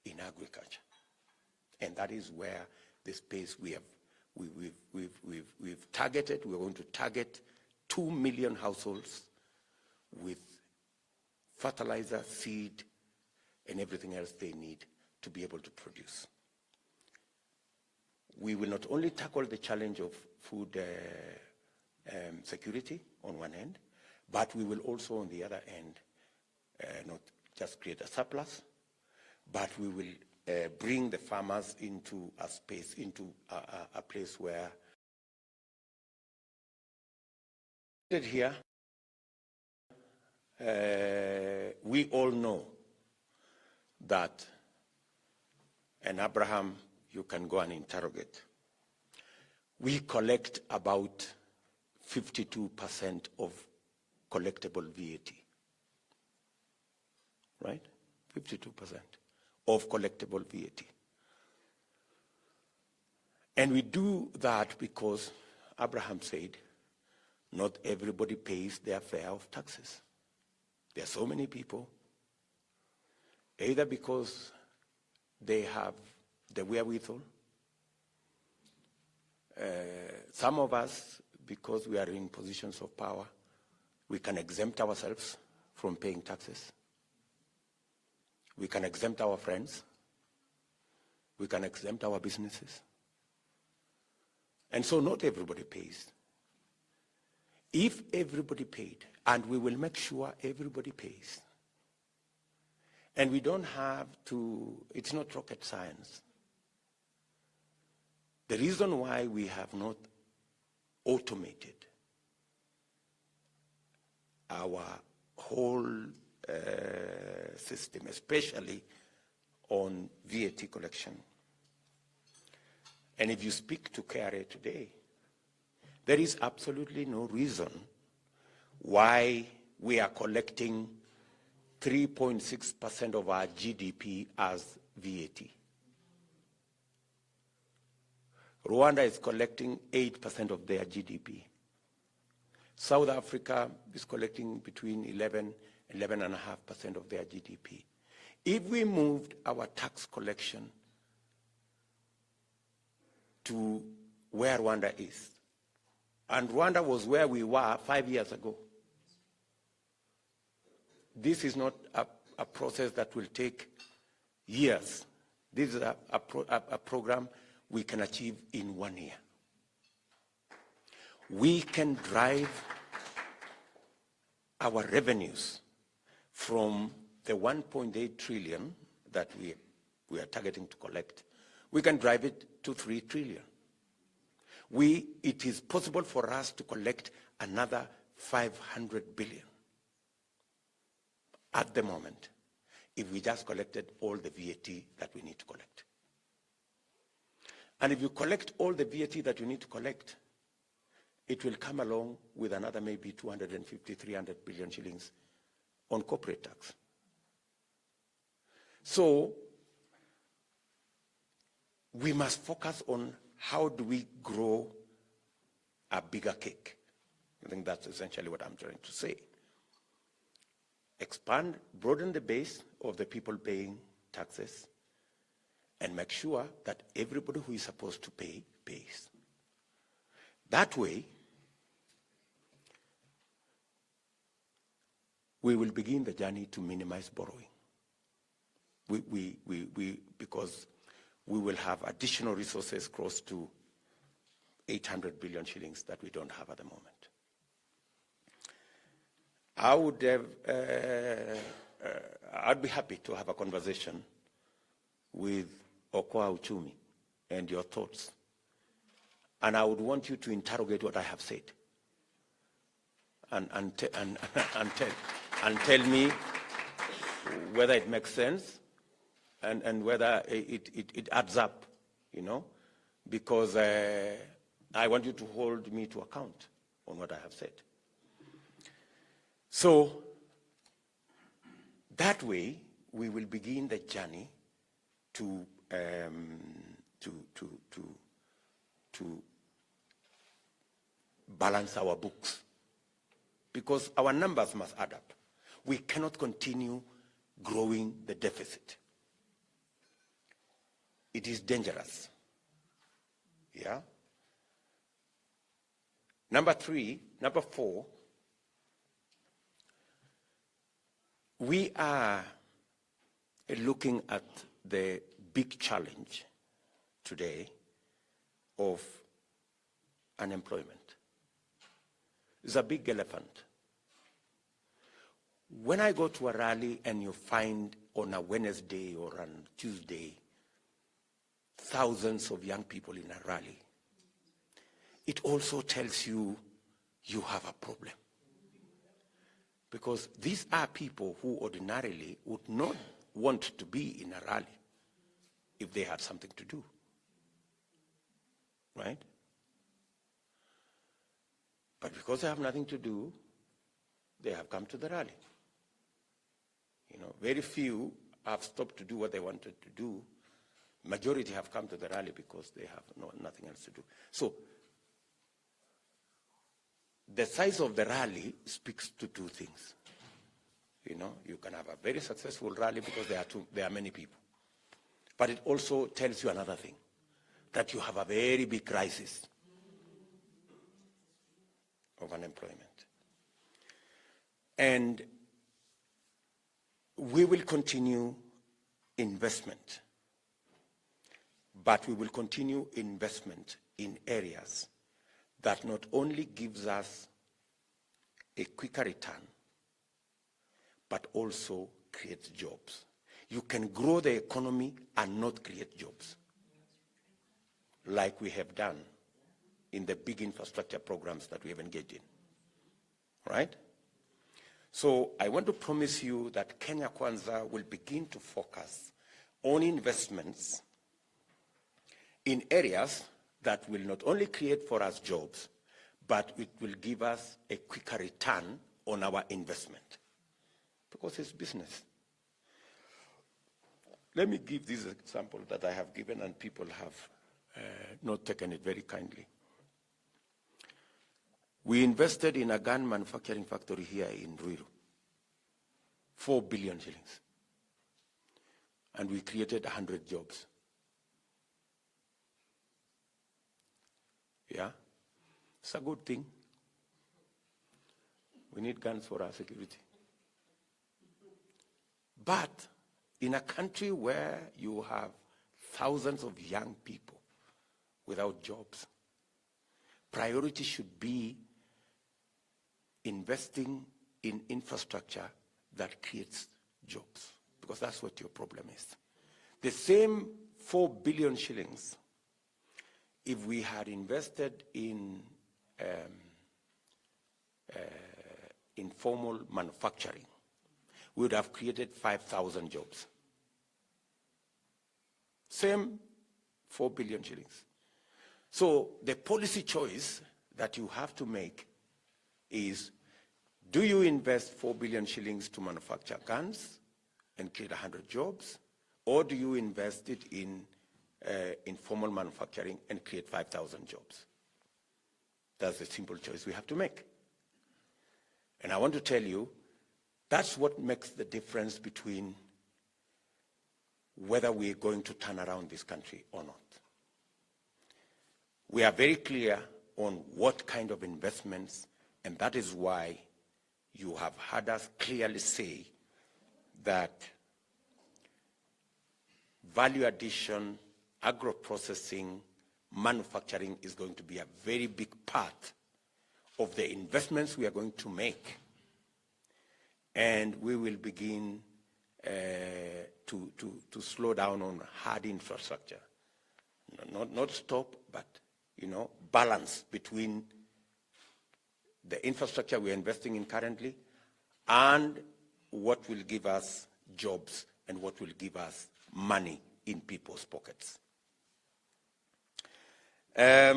in agriculture. And that is where the space we've targeted. We're going to target 2 million households with fertilizer, seed, and everything else they need to be able to produce. We will not only tackle the challenge of food security on one end, but we will also on the other end not just create a surplus, but we will bring the farmers into a space, into a place where here we all know that, and Abraham, you can go and interrogate, we collect about 52% of collectible VAT, right? 52% of collectible VAT. And we do that because Abraham said, not everybody pays their share of taxes. There are so many people, either because they have the wherewithal, some of us, because we are in positions of power, we can exempt ourselves from paying taxes. We can exempt our friends. We can exempt our businesses. And so not everybody pays. If everybody paid, and we will make sure everybody pays, and we don't have to, it's not rocket science. The reason why we have not automated our whole system, especially on VAT collection. And if you speak to KRA today, there is absolutely no reason why we are collecting 3.6% of our GDP as VAT. Rwanda is collecting 8% of their GDP. South Africa is collecting between 11 and 11.5% of their GDP. If we moved our tax collection to where Rwanda is, and Rwanda was where we were 5 years ago, this is not a process that will take years. This is a program we can achieve in 1 year. We can drive our revenues from the 1.8 trillion that we are targeting to collect. We can drive it to 3 trillion. It is possible for us to collect another 500 billion at the moment if we just collected all the VAT that we need to collect. And if you collect all the VAT that you need to collect, it will come along with another maybe 250, 300 billion shillings on corporate tax. So we must focus on how do we grow a bigger cake. I think that's essentially what I'm trying to say. Expand, broaden the base of the people paying taxes, and make sure that everybody who is supposed to pay, pays. That way, we will begin the journey to minimize borrowing. Because we will have additional resources close to 800 billion shillings that we don't have at the moment. I'd be happy to have a conversation with Okoa Uchumi and your thoughts. And I would want you to interrogate what I have said and tell me whether it makes sense and whether it adds up, you know, because I want you to hold me to account on what I have said. So that way, we will begin the journey to to balance our books, because our numbers must add up. We cannot continue growing the deficit. It is dangerous. Yeah? Number four, we are looking at the big challenge today of unemployment. It's a big elephant. When I go to a rally and you find on a Wednesday or on Tuesday thousands of young people in a rally, it also tells you you have a problem. Because these are people who ordinarily would not want to be in a rally if they had something to do. Right? But because they have nothing to do, they have come to the rally. You know, very few have stopped to do what they wanted to do. Majority have come to the rally because they have nothing else to do. So the size of the rally speaks to two things. You know, you can have a very successful rally because there are many people. But it also tells you another thing, that you have a very big crisis of unemployment. And we will continue investment, but we will continue investment in areas that not only gives us a quicker return, but also creates jobs. You can grow the economy and not create jobs, like we have done in the big infrastructure programs that we have engaged in, right? So I want to promise you that Kenya Kwanza will begin to focus on investments in areas that will not only create for us jobs, but it will give us a quicker return on our investment, because it's business. Let me give this example that I have given and people have not taken it very kindly. We invested in a gun manufacturing factory here in Ruto, 4 billion shillings. And we created 100 jobs. Yeah? It's a good thing. We need guns for our security. But in a country where you have thousands of young people without jobs, priority should be investing in infrastructure that creates jobs, because that's what your problem is. The same 4 billion shillings, if we had invested in informal manufacturing, we would have created 5,000 jobs. Same 4 billion shillings. So the policy choice that you have to make is, do you invest 4 billion shillings to manufacture guns and create 100 jobs, or do you invest it in informal manufacturing and create 5,000 jobs? That's the simple choice we have to make. And I want to tell you, that's what makes the difference between whether we're going to turn around this country or not. We are very clear on what kind of investments, and that is why you have heard us clearly say that value addition, agro-processing, manufacturing is going to be a very big part of the investments we are going to make. And we will begin to slow down on hard infrastructure. Not stop, but balance between the infrastructure we're investing in currently and what will give us jobs and what will give us money in people's pockets. Let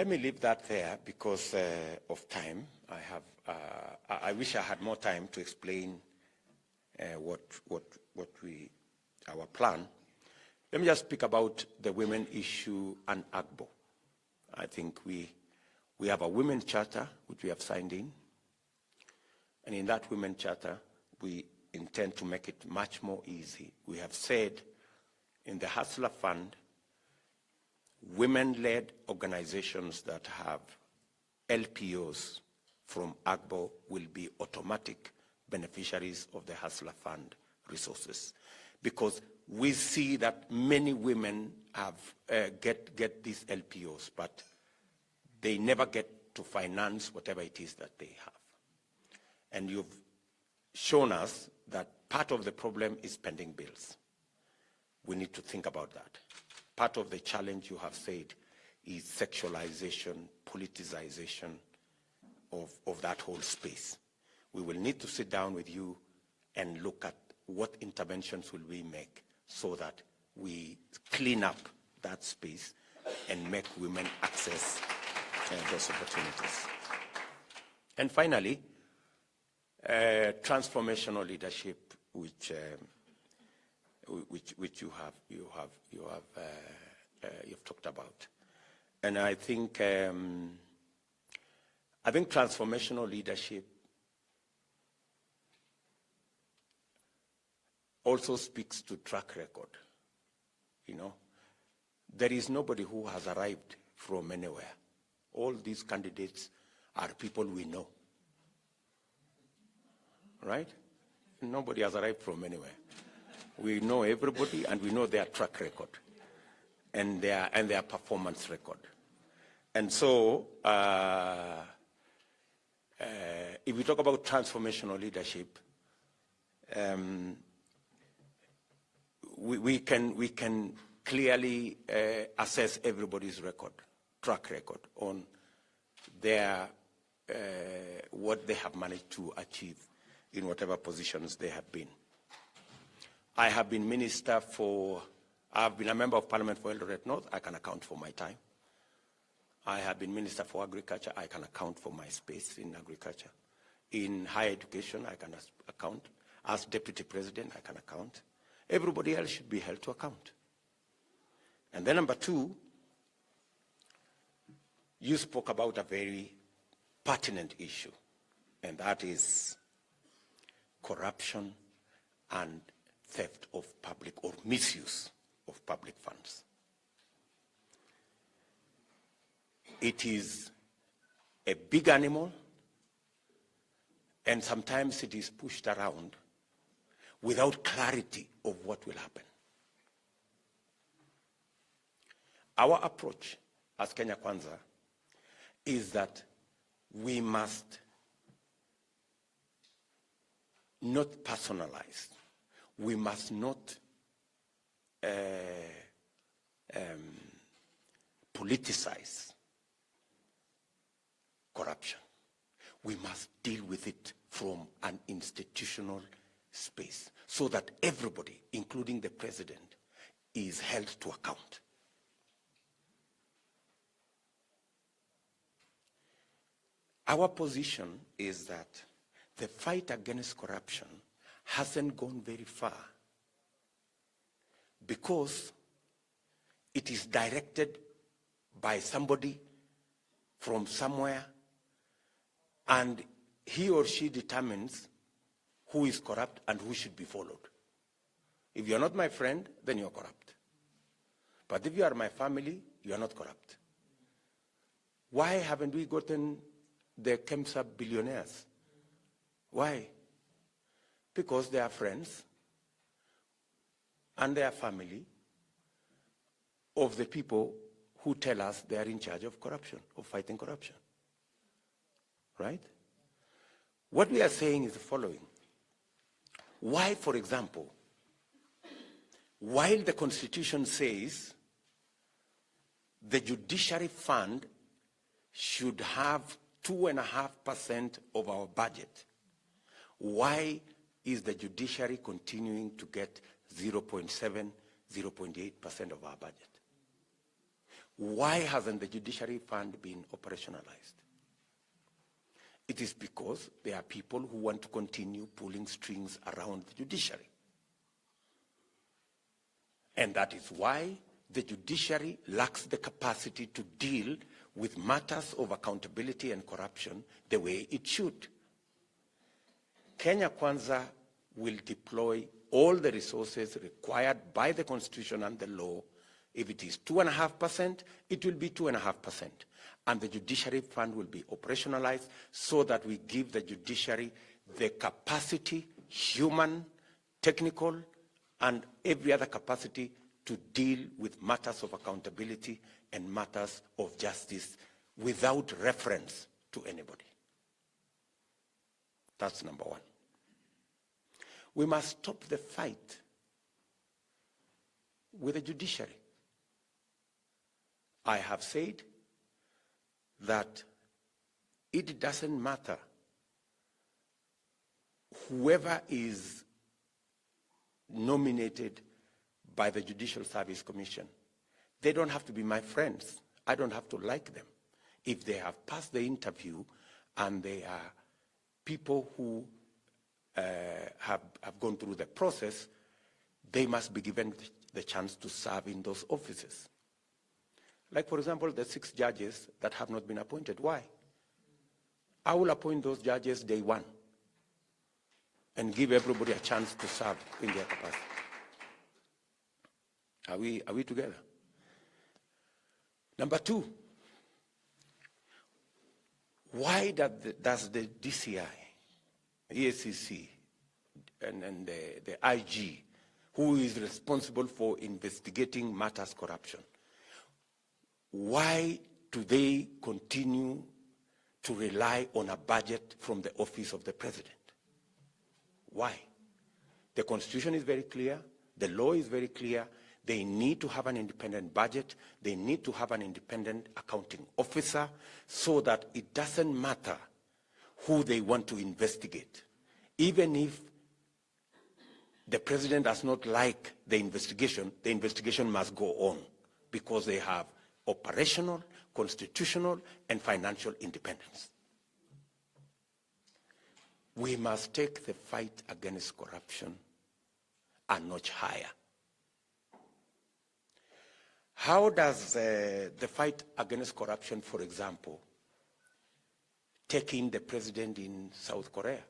me leave that there because of time. I wish I had more time to explain our plan. Let me just speak about the women issue and AGBO. I think we have a women's charter which we have signed in, and in that women's charter we intend to make it much more easy. We have said in the Hustler Fund, women-led organizations that have LPOs from AGBO will be automatic beneficiaries of the Hustler Fund resources, because we see that many women have get these LPOs, but they never get to finance whatever it is that they have. And you've shown us that part of the problem is pending bills. We need to think about that. Part of the challenge, you have said, is sexualization, politicization of that whole space. We will need to sit down with you and look at what interventions will we make so that we clean up that space and make women access those opportunities. And finally, transformational leadership, which you've talked about, and I think transformational leadership also speaks to track record. You know, there is nobody who has arrived from anywhere. All these candidates are people we know, right? Nobody has arrived from anywhere. We know everybody, and we know their track record and their performance record. And so, if we talk about transformational leadership, we can clearly assess everybody's track record on their what they have managed to achieve in whatever positions they have been. I have been I've been a member of parliament for Eldoret North. I can account for my time. I have been Minister for Agriculture. I can account for my space in agriculture. In higher education, I can account. As Deputy President, I can account. Everybody else should be held to account. And then number two, you spoke about a very pertinent issue, and that is corruption and theft of public, or misuse of public funds. It is a big animal, and sometimes it is pushed around without clarity of what will happen. Our approach as Kenya Kwanza is that we must not personalize. We must not politicize corruption. We must deal with it from an institutional space so that everybody, including the president, is held to account. Our position is that the fight against corruption hasn't gone very far because it is directed by somebody from somewhere, and he or she determines who is corrupt and who should be followed. If you're not my friend, then you're corrupt. But if you are my family, you are not corrupt. Why haven't we gotten the KEMSA billionaires? Why? Because they are friends and they are family of the people who tell us they are in charge of corruption, of fighting corruption. Right? What we are saying is the following. Why, for example, while the Constitution says the judiciary fund should have 2.5% of our budget, why is the judiciary continuing to get 0.7, 0.8% of our budget? Why hasn't the judiciary fund been operationalized? It is because there are people who want to continue pulling strings around the judiciary. And that is why the judiciary lacks the capacity to deal with matters of accountability and corruption the way it should. Kenya Kwanza will deploy all the resources required by the Constitution and the law. If it is 2.5%, it will be 2.5%. And the judiciary fund will be operationalized so that we give the judiciary the capacity, human, technical, and every other capacity to deal with matters of accountability and matters of justice without reference to anybody. That's number one. We must stop the fight with the judiciary. I have said that it doesn't matter whoever is nominated by the Judicial Service Commission. They don't have to be my friends. I don't have to like them. If they have passed the interview and they are people who have gone through the process, they must be given the chance to serve in those offices. Like, for example, the 6 judges that have not been appointed. Why? I will appoint those judges day one and give everybody a chance to serve in their capacity. Are we together? Number 2, why does the DCI, EACC, and the IG, who is responsible for investigating matters corruption, why do they continue to rely on a budget from the office of the president? Why? The Constitution is very clear. The law is very clear. They need to have an independent budget. They need to have an independent accounting officer so that it doesn't matter who they want to investigate. Even if the president does not like the investigation must go on because they have operational, constitutional, and financial independence. We must take the fight against corruption a notch higher. How does the fight against corruption, for example, take in the president in South Korea?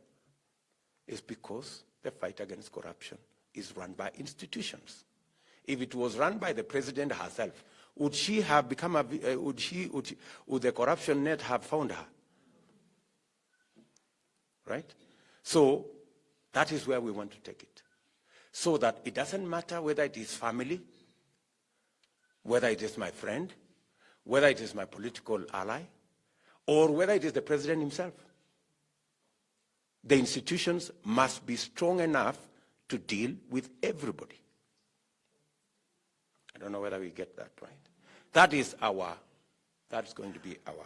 It's because the fight against corruption is run by institutions. If it was run by the president herself, would she have become would the corruption net have found her? Right? So that is where we want to take it. So that it doesn't matter whether it is family, whether it is my friend, whether it is my political ally, or whether it is the president himself. The institutions must be strong enough to deal with everybody. I don't know whether we get that right. That is going to be our,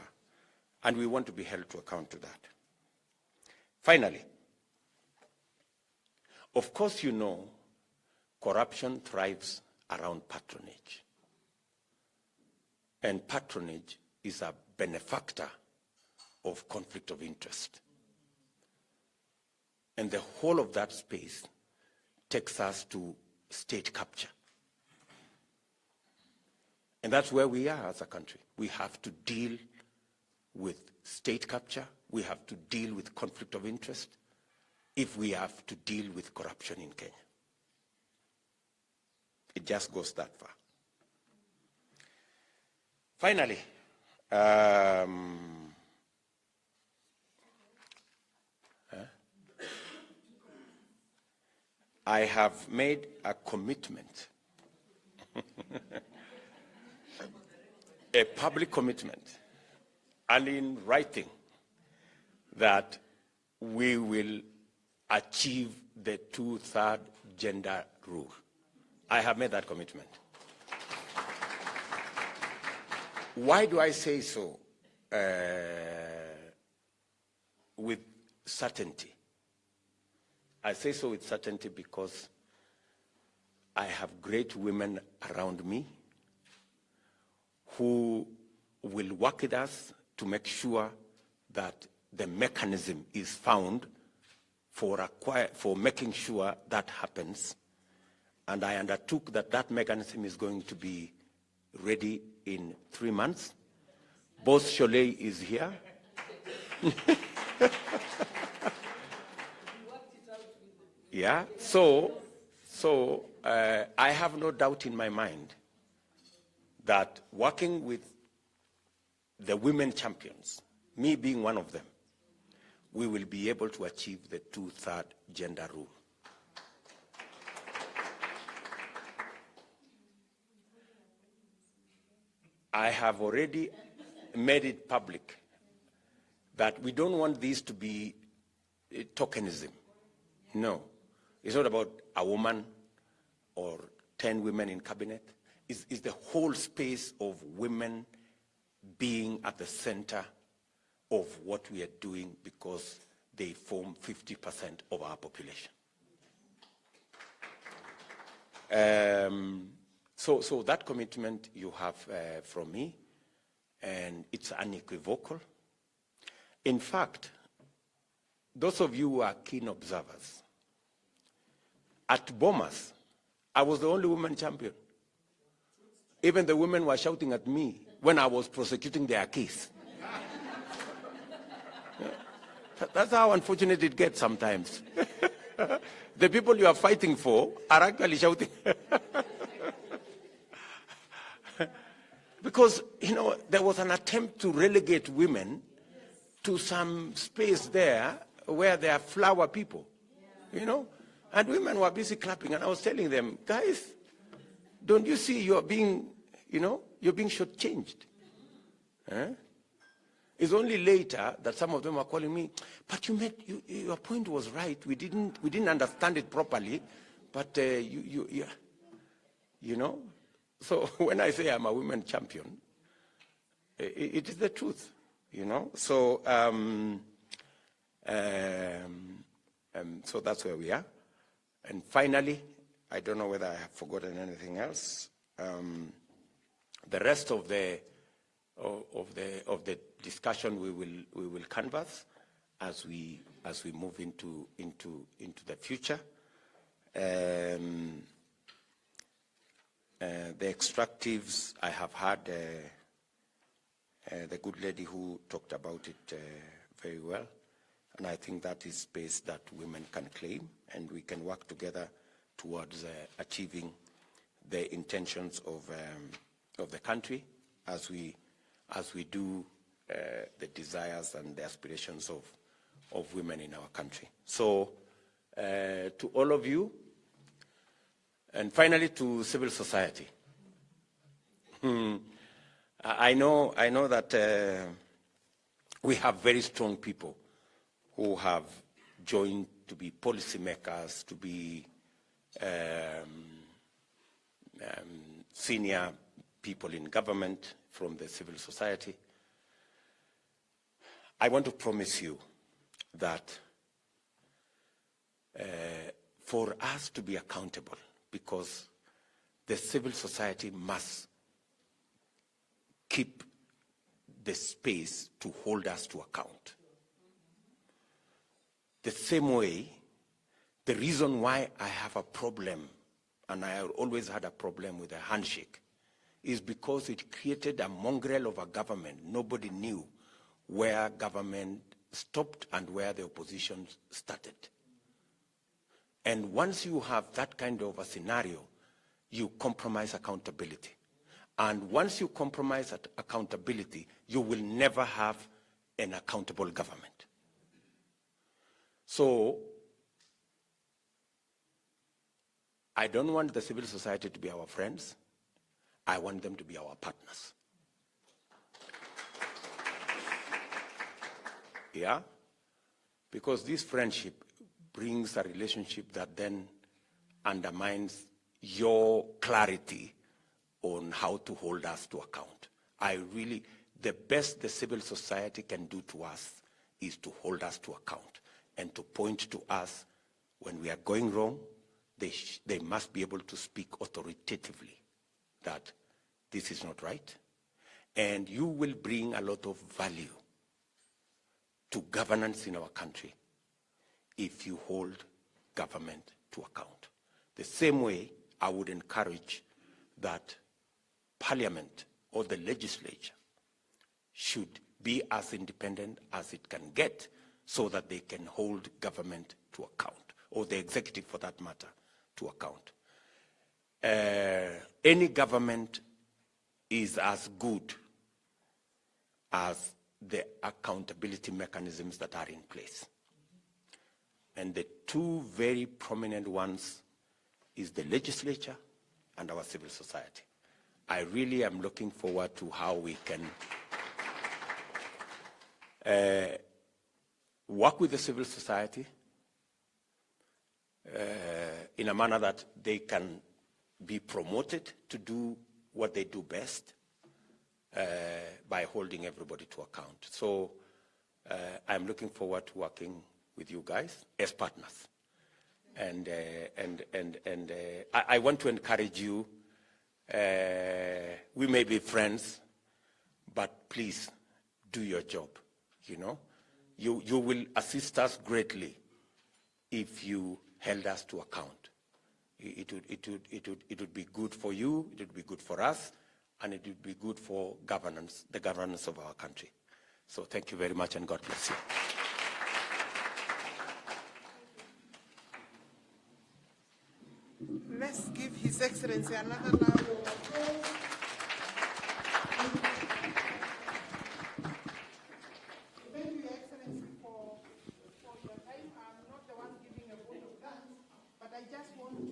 and we want to be held to account to that. Finally, of course you know, corruption thrives around patronage. And patronage is a benefactor of conflict of interest. And the whole of that space takes us to state capture. And that's where we are as a country. We have to deal with state capture. We have to deal with conflict of interest if we have to deal with corruption in Kenya. It just goes that far. Finally, I have made a commitment, a public commitment, and in writing, that we will achieve the 2/3 gender rule. I have made that commitment. Why do I say so with certainty? I say so with certainty because I have great women around me who will work with us to make sure that the mechanism is found for making sure that happens. And I undertook that that mechanism is going to be ready in 3 months. Boss Sholei is here. Yeah, so I have no doubt in my mind that working with the women champions, me being one of them, we will be able to achieve the 2/3 gender rule. I have already made it public that we don't want this to be tokenism. No. It's not about a woman or 10 women in cabinet. It's the whole space of women being at the center of what we are doing because they form 50% of our population. So that commitment you have from me, and it's unequivocal. In fact, those of you who are keen observers, at Bomas, I was the only woman champion. Even the women were shouting at me when I was prosecuting their case. That's how unfortunate it gets sometimes. The people you are fighting for are actually shouting. Because, you know, there was an attempt to relegate women to some space there where they are flower people, you know? And women were busy clapping, and I was telling them, guys, don't you see you're being, you know, you're being shortchanged? Eh? It's only later that some of them are calling me, but your point was right. We didn't understand it properly, but you know. So when I say I'm a women champion, it is the truth, you know. So so that's where we are. And finally, I don't know whether I have forgotten anything else. The rest of the discussion we will canvass as we move into the future. The extractives, I have heard the good lady who talked about it very well, and I think that is space that women can claim, and we can work together towards achieving the intentions of the country as we do the desires and the aspirations of women in our country. So to all of you, and finally to civil society. I know that we have very strong people who have joined to be policymakers, to be senior people in government from the civil society. I want to promise you that for us to be accountable, because the civil society must keep the space to hold us to account. The same way, the reason why I have a problem, and I always had a problem with a handshake, is because it created a mongrel of a government. Nobody knew where government stopped and where the opposition started. And once you have that kind of a scenario, you compromise accountability. And once you compromise accountability, you will never have an accountable government. So I don't want the civil society to be our friends. I want them to be our partners. Yeah? Because this friendship brings a relationship that then undermines your clarity on how to hold us to account. The best the civil society can do to us is to hold us to account and to point to us when we are going wrong. They must be able to speak authoritatively that this is not right. And you will bring a lot of value to governance in our country if you hold government to account. The same way I would encourage that Parliament or the legislature should be as independent as it can get so that they can hold government to account, or the executive for that matter, to account. Any government is as good as the accountability mechanisms that are in place. And the two very prominent ones is the legislature and our civil society. I really am looking forward to how we can work with the civil society in a manner that they can be promoted to do what they do best by holding everybody to account. So I'm looking forward to working with you guys as partners. And I want to encourage you. We may be friends, but please do your job. You know, you will assist us greatly if you held us to account. It would be good for you. It would be good for us, and it would be good for governance, the governance of our country. So thank you very much, and God bless you. Let's give His Excellency another round of applause. Thank you, Your Excellency, for your time. I'm not the one giving a vote of thanks, but I just want to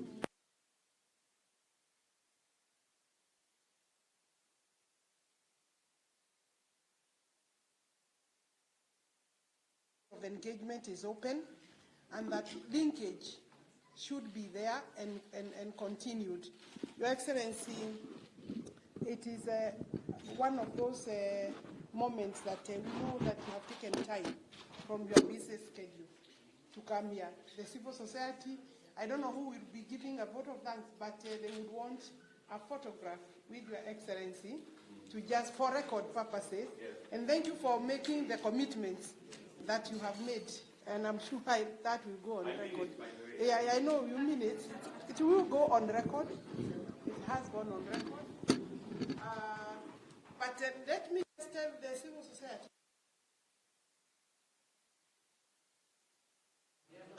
of engagement is open, and that linkage should be there and continued. Your Excellency, it is one of those moments that we know that you have taken time from your busy schedule to come here. The civil society, I don't know who will be giving a vote of thanks, but they would want a photograph with Your Excellency to just for record purposes. Yes. And thank you for making the commitments that you have made. And I'm sure that will go on record. Yeah, I know you mean it. It will go on record. It has gone on record. But let me just tell the civil society.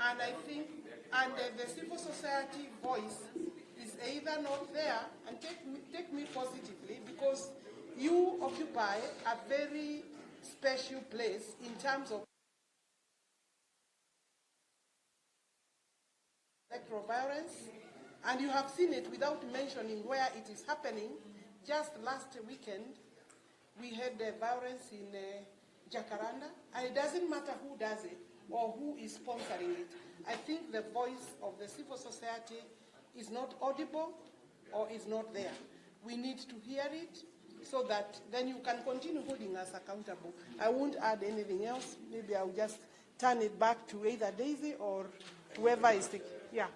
And I think, the civil society voice is either not there, and take me positively, because you occupy a very special place in terms of electoral violence, and you have seen it without mentioning where it is happening. Just last weekend, we had the violence in Jacaranda, and it doesn't matter who does it or who is sponsoring it. I think the voice of the civil society is not audible or is not there. We need to hear it so that then you can continue holding us accountable. I won't add anything else. Maybe I'll just turn it back to either Daisy or whoever is taking. Yeah.